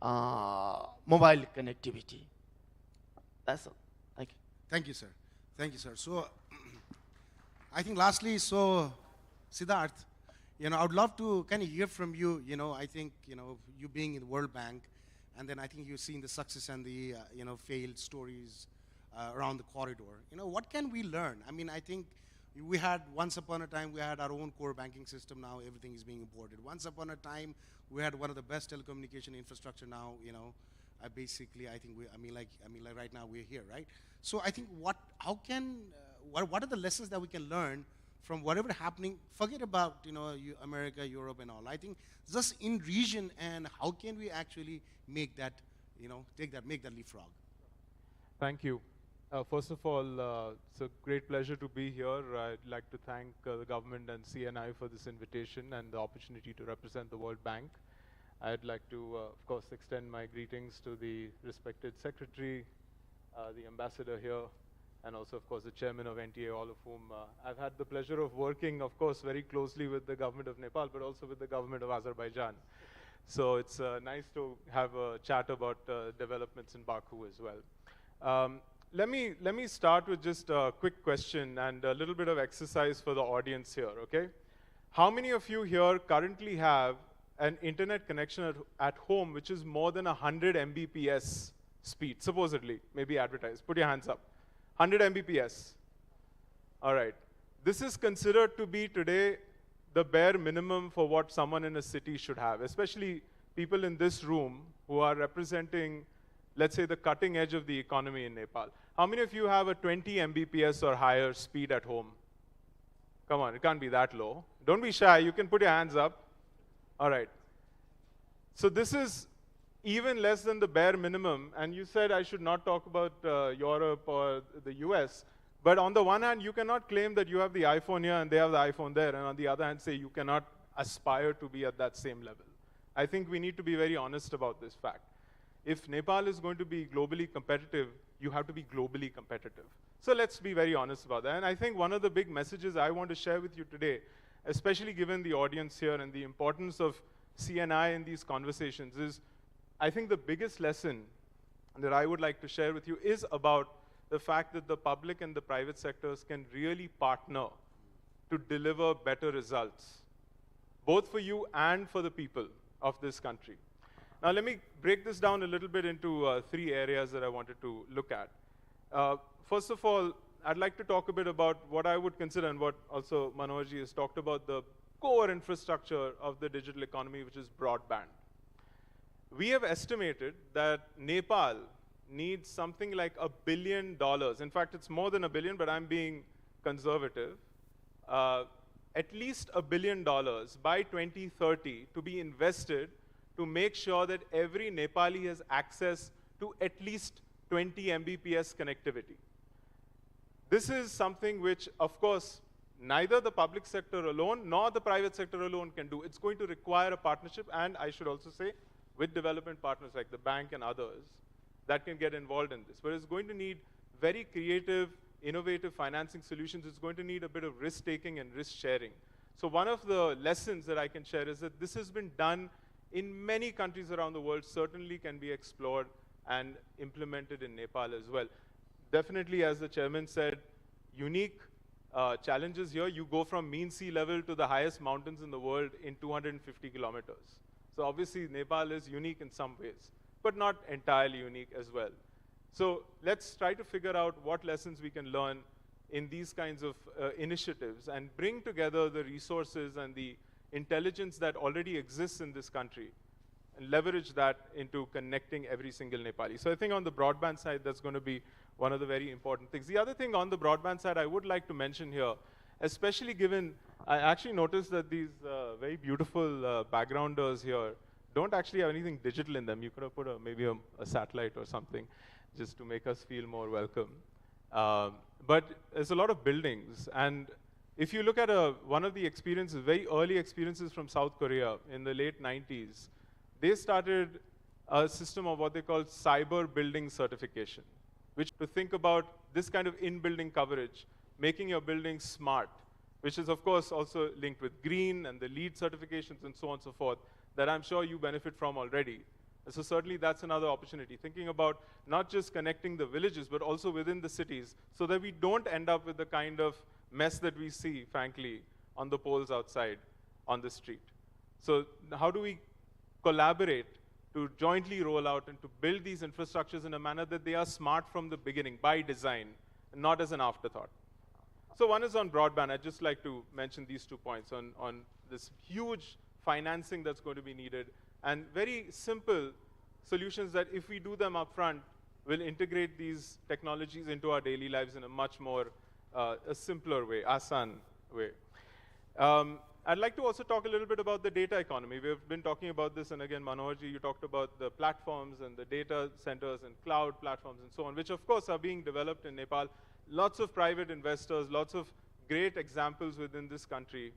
mobile connectivity. That's all. Thank you. Thank you, sir. Thank you, sir. So, I think lastly, so Siddharth, I would love to kind of hear from you. I think, you being in the World Bank, and then I think you've seen the success and the, failed stories around the corridor. What can we learn? I mean, I think once upon a time, we had our own core banking system. Now everything is being imported. Once upon a time, we had one of the best telecommunication infrastructure. Now, basically, I think like right now we're here, right? So I think what are the lessons that we can learn from whatever happening? Forget about America, Europe, and all. I think just in region, and how can we actually make that make that leapfrog? Thank you. First of all, it's a great pleasure to be here. I'd like to thank the government and CNI for this invitation and the opportunity to represent the World Bank. I'd like to, of course, extend my greetings to the respected secretary, the ambassador here, and also, of course, the chairman of NTA, all of whom I've had the pleasure of working, of course, very closely with the government of Nepal, but also with the government of Azerbaijan. So it's nice to have a chat about developments in Baku as well. Let me start with just a quick question and a little bit of exercise for the audience here, okay? How many of you here currently have an internet connection at home which is more than 100 Mbps speed, supposedly, maybe advertised? Put your hands up. 100 Mbps. All right. This is considered to be today the bare minimum for what someone in a city should have, especially people in this room who are representing, let's say, the cutting edge of the economy in Nepal. How many of you have a 20 Mbps or higher speed at home? Come on, it can't be that low. Don't be shy, you can put your hands up. All right. So this is even less than the bare minimum, and you said I should not talk about Europe or the US, but on the one hand, you cannot claim that you have the iPhone here and they have the iPhone there, and on the other hand, say you cannot aspire to be at that same level. I think we need to be very honest about this fact. If Nepal is going to be globally competitive, you have to be globally competitive. So let's be very honest about that. And I think one of the big messages I want to share with you today, especially given the audience here and the importance of CNI in these conversations, is I think the biggest lesson that I would like to share with you is about the fact that the public and the private sectors can really partner to deliver better results, both for you and for the people of this country. Now, let me break this down a little bit into three areas that I wanted to look at. First of all, I'd like to talk a bit about what I would consider, and what also Manojji has talked about, the core infrastructure of the digital economy, which is broadband. We have estimated that Nepal needs something like $1 billion. In fact, it's more than $1 billion, but I'm being conservative. At least $1 billion by 2030 to be invested to make sure that every Nepali has access to at least 20 Mbps connectivity. This is something which, of course, neither the public sector alone nor the private sector alone can do. It's going to require a partnership, and I should also say, with development partners like the bank and others that can get involved in this. But it's going to need very creative, innovative financing solutions. It's going to need a bit of risk-taking and risk-sharing. So one of the lessons that I can share is that this has been done in many countries around the world, certainly can be explored and implemented in Nepal as well. Definitely, as the chairman said, unique challenges here. You go from mean sea level to the highest mountains in the world in 250 kilometers. So obviously, Nepal is unique in some ways, but not entirely unique as well. So let's try to figure out what lessons we can learn in these kinds of initiatives and bring together the resources and the intelligence that already exists in this country and leverage that into connecting every single Nepali. So I think on the broadband side, that's going to be one of the very important things. The other thing on the broadband side I would like to mention here, especially given, I actually noticed that these very beautiful backgrounders here don't actually have anything digital in them. You could have put maybe a satellite or something just to make us feel more welcome. But there's a lot of buildings, and if you look at one of the experiences, very early experiences from South Korea in the late 90s, they started a system of what they call cyber building certification, which to think about this kind of in-building coverage, making your building smart, which is of course also linked with green and the LEED certifications and so on and so forth, that I'm sure you benefit from already. And so certainly that's another opportunity, thinking about not just connecting the villages, but also within the cities, so that we don't end up with the kind of mess that we see, frankly, on the poles outside on the street. So how do we collaborate to jointly roll out and to build these infrastructures in a manner that they are smart from the beginning, by design, and not as an afterthought? So one is on broadband. I'd just like to mention these 2 points on this huge financing that's going to be needed, and very simple solutions that if we do them up front, will integrate these technologies into our daily lives in a much more a simpler way, asan way. I'd like to also talk a little bit about the data economy. We've been talking about this, and again, Manoharji, you talked about the platforms and the data centers and cloud platforms and so on, which of course are being developed in Nepal. Lots of private investors, lots of great examples within this country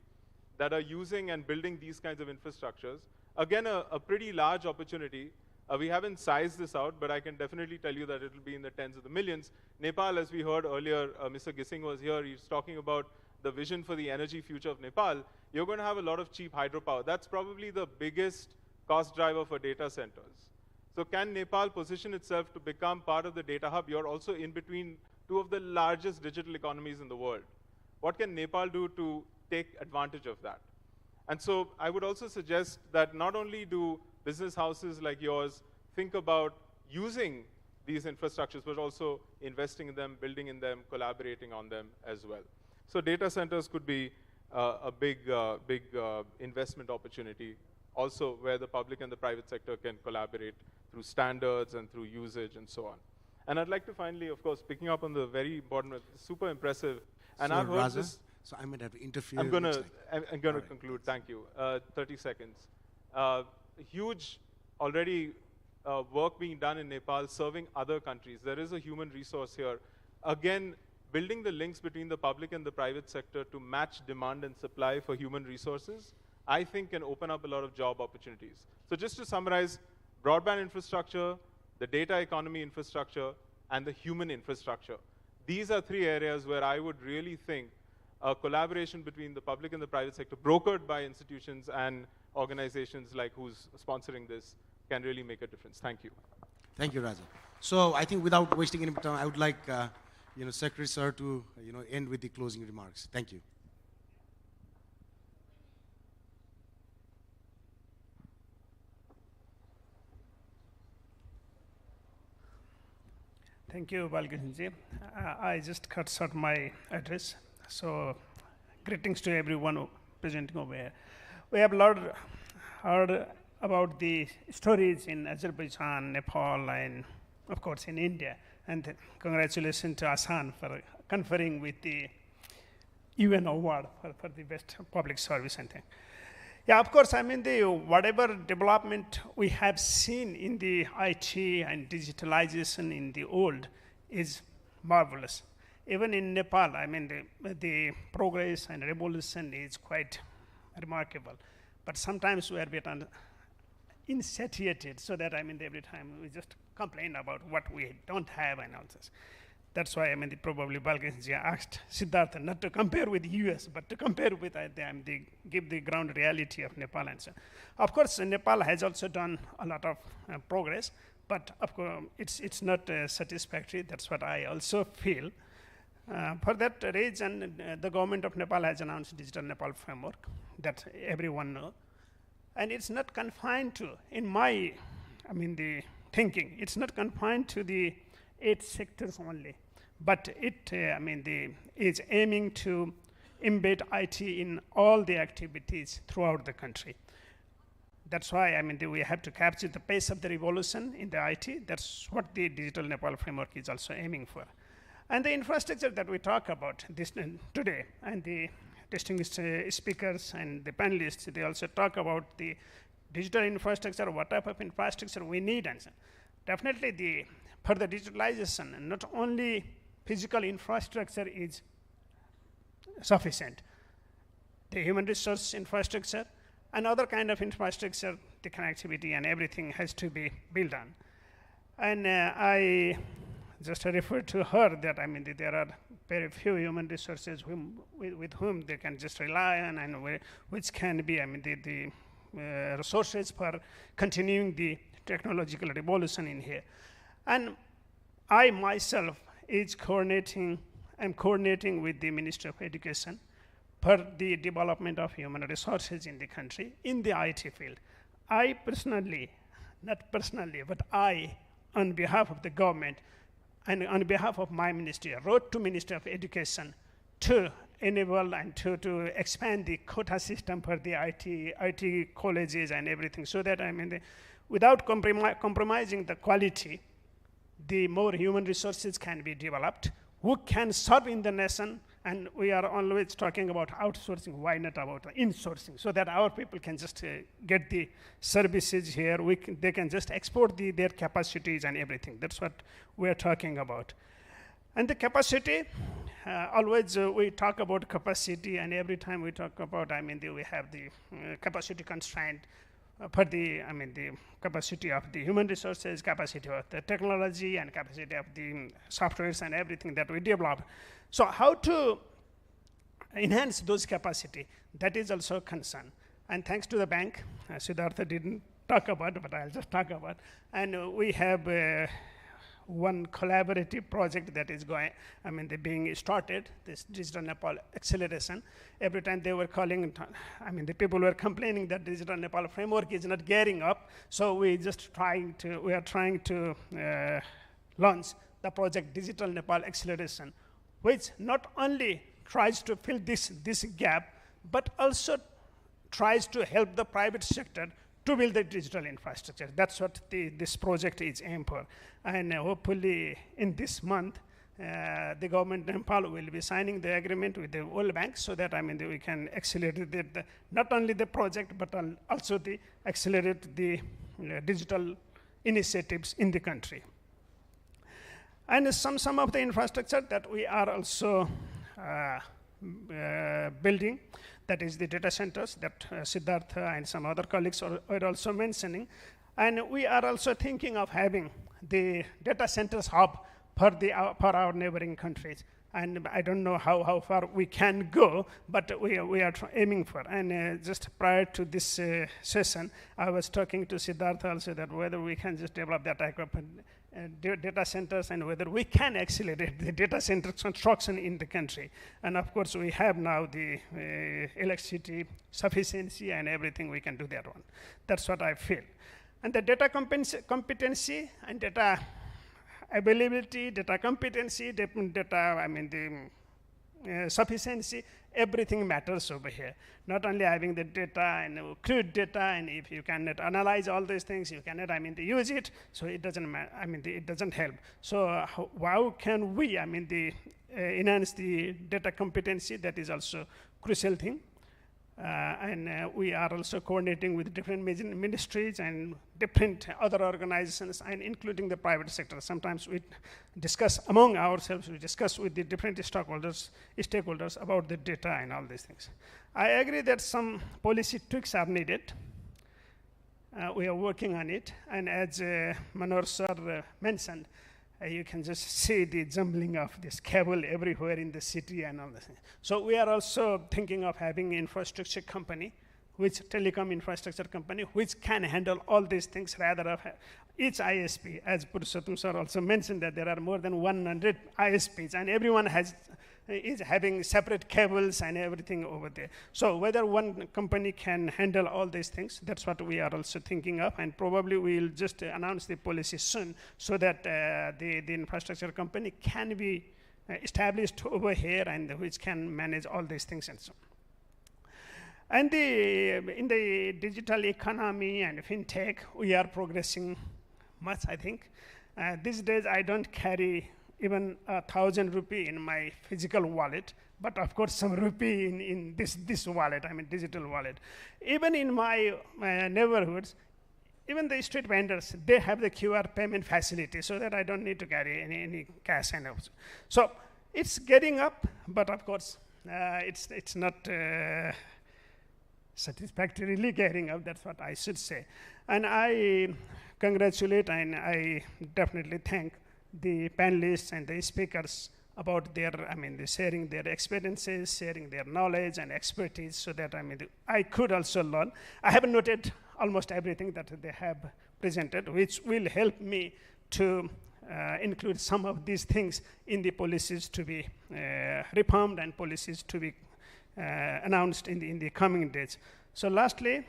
that are using and building these kinds of infrastructures. Again, a pretty large opportunity. We haven't sized this out, but I can definitely tell you that it will be in the tens of the millions. Nepal, as we heard earlier, Mr. Gising was here, he's talking about the vision for the energy future of Nepal. You're going to have a lot of cheap hydropower. That's probably the biggest cost driver for data centers. So can Nepal position itself to become part of the data hub? You're also in between two of the largest digital economies in the world. What can Nepal do to take advantage of that? And so I would also suggest that not only do business houses like yours think about using these infrastructures, but also investing in them, building in them, collaborating on them as well. So data centers could be a big investment opportunity, also where the public and the private sector can collaborate through standards and through usage and so on. And I'd like to finally, of course, picking up on the very important, super impressive, and So I've heard Raza, this. so I might have to interfere. I'm going looks to like. conclude. Right. Thank you. 30 seconds. Huge already work being done in Nepal serving other countries. There is a human resource here. Again, building the links between the public and the private sector to match demand and supply for human resources, I think can open up a lot of job opportunities. So just to summarize, broadband infrastructure, the data economy infrastructure, and the human infrastructure. These are three areas where I would really think a collaboration between the public and the private sector, brokered by institutions and organizations like who's sponsoring this, can really make a difference. Thank you. Thank you, Raza. So I think without wasting any time, I would like Secretary Sir to end with the closing remarks. Thank you. Thank you, Balkishanji. I just cut short my address. So, greetings to everyone presenting over here. We have heard about the stories in Azerbaijan, Nepal, and of course in India. And congratulations to Asan for conferring with the UN award for the best public service and thing. Yeah, of course, I mean, whatever development we have seen in the IT and digitalization in the old is marvelous. Even in Nepal, I mean, the progress and revolution is quite remarkable. But sometimes we are a bit insatiated, so that every time we just complain about what we don't have and all this. That's why probably Balkans asked Siddhartha not to compare with US, but to compare with give the ground reality of Nepal and so. Of course, Nepal has also done a lot of progress, but of course it's not satisfactory. That's what I also feel. For that reason, the government of Nepal has announced Digital Nepal Framework that everyone knows. And it's not confined to, in my, the thinking, it's not confined to the 8 sectors only, but it, is aiming to embed IT in all the activities throughout the country. That's why, we have to capture the pace of the revolution in the IT. That's what the Digital Nepal Framework is also aiming for. And the infrastructure that we talk about this today, and the distinguished speakers and the panelists, they also talk about the digital infrastructure, what type of infrastructure we need. And so definitely for the digitalization, not only physical infrastructure is sufficient. The human resource infrastructure and other kind of infrastructure, the connectivity and everything has to be built on. And I just refer to her that there are very few human resources with whom they can just rely on, and which can be the resources for continuing the technological revolution in here. And I myself am coordinating with the Ministry of Education for the development of human resources in the country in the IT field. I personally, not personally, but I, on behalf of the government and on behalf of my ministry, I wrote to Ministry of Education to enable and to expand the quota system for the IT colleges and everything, so that without compromising the quality, the more human resources can be developed who can serve in the nation. And we are always talking about outsourcing. Why not about insourcing, so that our people can just get the services here. They can just export their capacities and everything. That's what we are talking about. And the capacity, always we talk about capacity, and every time we talk about, we have the capacity constraint for the capacity of the human resources, capacity of the technology, and capacity of the softwares and everything that we develop. So how to enhance those capacity, that is also a concern. And thanks to the bank, Siddhartha didn't talk about, but I'll just talk about. And we have one collaborative project that is going, they're being started, this Digital Nepal Acceleration. Every time they were calling, the people were complaining that Digital Nepal Framework is not gearing up. So we are trying to launch the project Digital Nepal Acceleration, which not only tries to fill this gap, but also tries to help the private sector to build the digital infrastructure. That's what this project is aimed for. And hopefully in this month, the government of Nepal will be signing the agreement with the World Bank, so that we can accelerate not only the project, but also accelerate the digital initiatives in the country. And some of the infrastructure that we are also building, that is the data centers that Siddhartha and some other colleagues are also mentioning. And we are also thinking of having the data centers hub for our neighboring countries. And I don't know how far we can go, but we are aiming for. And just prior to this session, I was talking to Siddhartha also that whether we can just develop that type of data centers, and whether we can accelerate the data center construction in the country. And of course, we have now the electricity sufficiency and everything, we can do that one. That's what I feel. And the data competency and data availability, data competency, the sufficiency, everything matters over here. Not only having the data and crude data, and if you cannot analyze all these things, you cannot use it, so it doesn't it doesn't help. So how can we enhance the data competency? That is also crucial thing. And we are also coordinating with different ministries and different other organizations, and including the private sector. Sometimes we discuss among ourselves, we discuss with the different stakeholders about the data and all these things. I agree that some policy tweaks are needed. we are working on it. And as Manor sir mentioned, you can just see the jumbling of this cable everywhere in the city and all this. So we are also thinking of having infrastructure company, which telecom infrastructure company, which can handle all these things rather of each ISP. As Purushottam sir also mentioned that there are more than 100 ISPs and everyone is having separate cables and everything over there. So whether one company can handle all these things, that's what we are also thinking of, and probably we'll just announce the policy soon so that the infrastructure company can be established over here and which can manage all these things and so on. And in the digital economy and fintech, we are progressing much, I think. These days, I don't carry even 1,000 rupee in my physical wallet, but of course some rupee in this wallet, I mean digital wallet. Even in my neighborhoods, even the street vendors, they have the QR payment facility so that I don't need to carry any cash. And so it's getting up, but of course it's not satisfactorily getting up, that's what I should say. And I congratulate and I definitely thank the panelists and the speakers about their, the sharing their experiences, sharing their knowledge and expertise so that, I could also learn. I have noted almost everything that they have presented, which will help me to include some of these things in the policies to be reformed and policies to be announced in the coming days. So lastly,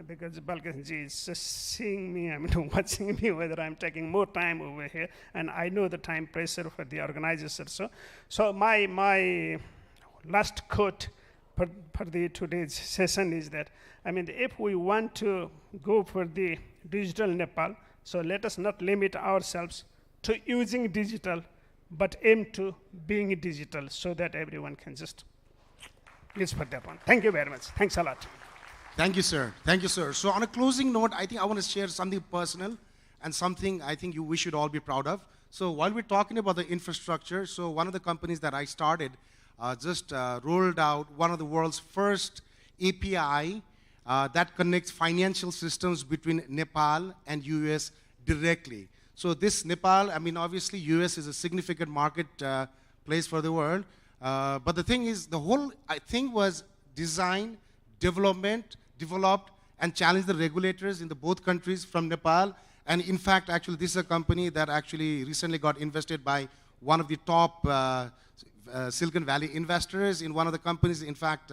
because Balkanji is just seeing me, watching me whether I'm taking more time over here, and I know the time pressure for the organizers also. So my last quote for the today's session is that, if we want to go for the digital Nepal, so let us not limit ourselves to using digital, but aim to being digital so that everyone can just use for that one. Thank you very much. Thanks a lot. Thank you, sir. Thank you, sir. So on a closing note, I think I want to share something personal and something I think we should all be proud of. So while we're talking about the infrastructure, so one of the companies that I started just rolled out one of the world's first API that connects financial systems between Nepal and US directly. So this Nepal, obviously US is a significant market place for the world. But the thing is, the whole thing was designed, developed, and challenged the regulators in the both countries from Nepal. And in fact, actually, this is a company that actually recently got invested by one of the top Silicon Valley investors in one of the companies. In fact,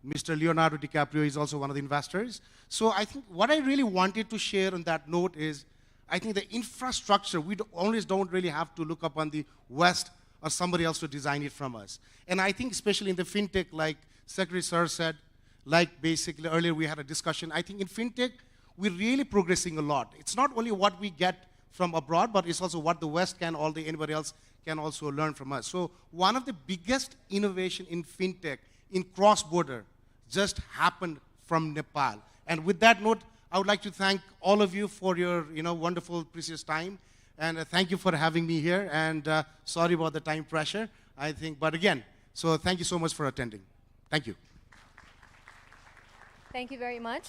Mr. Leonardo DiCaprio is also one of the investors. So I think what I really wanted to share on that note is, I think the infrastructure, we always don't really have to look upon the West or somebody else to design it from us. And I think especially in the fintech, like Secretary Sir said, like basically earlier we had a discussion, I think in fintech, we're really progressing a lot. It's not only what we get from abroad, but it's also what the West can, anybody else can also learn from us. So one of the biggest innovation in fintech, in cross-border, just happened from Nepal. And with that note, I would like to thank all of you for your wonderful, precious time. And thank you for having me here. And sorry about the time pressure, I think. But again, so thank you so much for attending. Thank you. Thank you very much.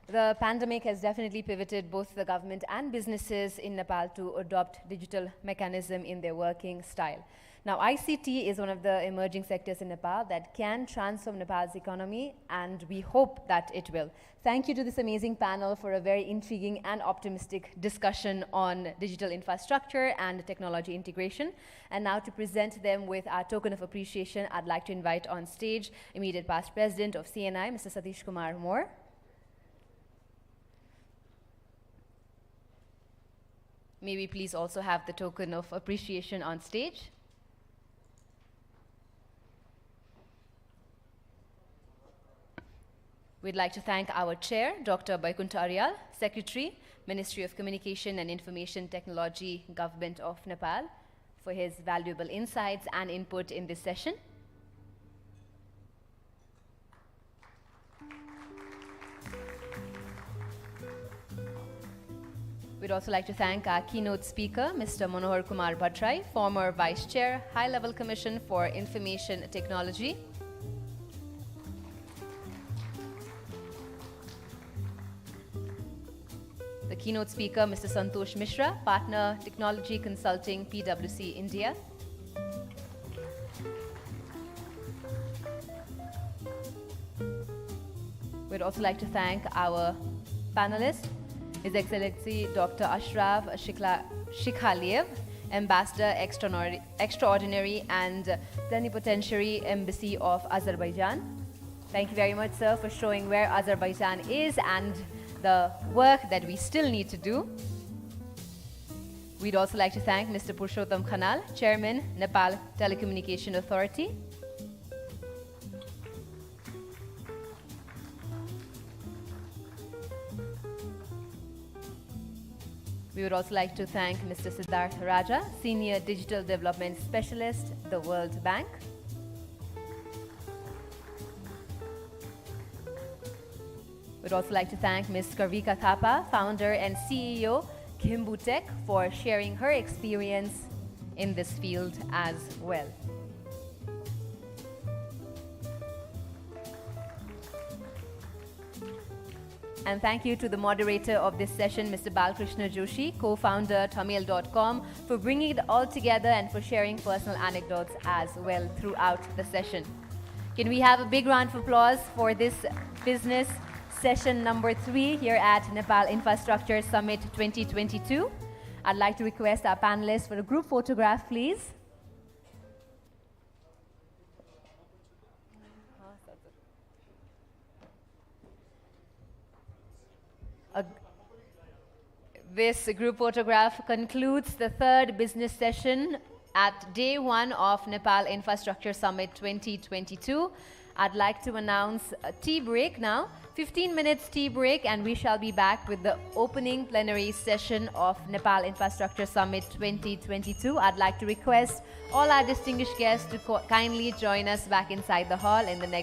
The pandemic has definitely pivoted both the government and businesses in Nepal to adopt digital mechanism in their working style. Now, ICT is one of the emerging sectors in Nepal that can transform Nepal's economy, and we hope that it will. Thank you to this amazing panel for a very intriguing and optimistic discussion on digital infrastructure and technology integration. And now to present them with our token of appreciation, I'd like to invite on stage immediate past president of CNI, Mr. Satish Kumar Moore. May we please also have the token of appreciation on stage. We'd like to thank our chair, Dr. Baikuntha Aryal, Secretary, Ministry of Communication and Information Technology, Government of Nepal, for his valuable insights and input in this session. We'd also like to thank our keynote speaker, Mr. Manohar Kumar Bhattrai, former Vice Chair, High-Level Commission for Information Technology. keynote speaker, Mr. Santosh Mishra, Partner Technology Consulting, PwC India. We'd also like to thank our panelists, His Excellency Dr. Ashraf Shikhaliev, Ambassador Extraordinary and Plenipotentiary Embassy of Azerbaijan. Thank you very much, sir, for showing where Azerbaijan is and the work that we still need to do. We'd also like to thank Mr. Purushottam Khanal, Chairman, Nepal Telecommunication Authority. We would also like to thank Mr. Siddharth Raja, Senior Digital Development Specialist, the World Bank. We'd also like to thank Ms. Karvika Thapa, Founder and CEO, Kimbu Tech, for sharing her experience in this field as well. And thank you to the moderator of this session, Mr. Balkrishna Joshi, co-founder Tamil.com, for bringing it all together and for sharing personal anecdotes as well throughout the session. Can we have a big round of applause for this business session number 3 here at Nepal Infrastructure Summit 2022? I'd like to request our panelists for a group photograph, please. This group photograph concludes the 3rd business session at day 1 of Nepal Infrastructure Summit 2022. I'd like to announce a tea break now, 15 minutes tea break, and we shall be back with the opening plenary session of Nepal Infrastructure Summit 2022. I'd like to request all our distinguished guests to kindly join us back inside the hall in the next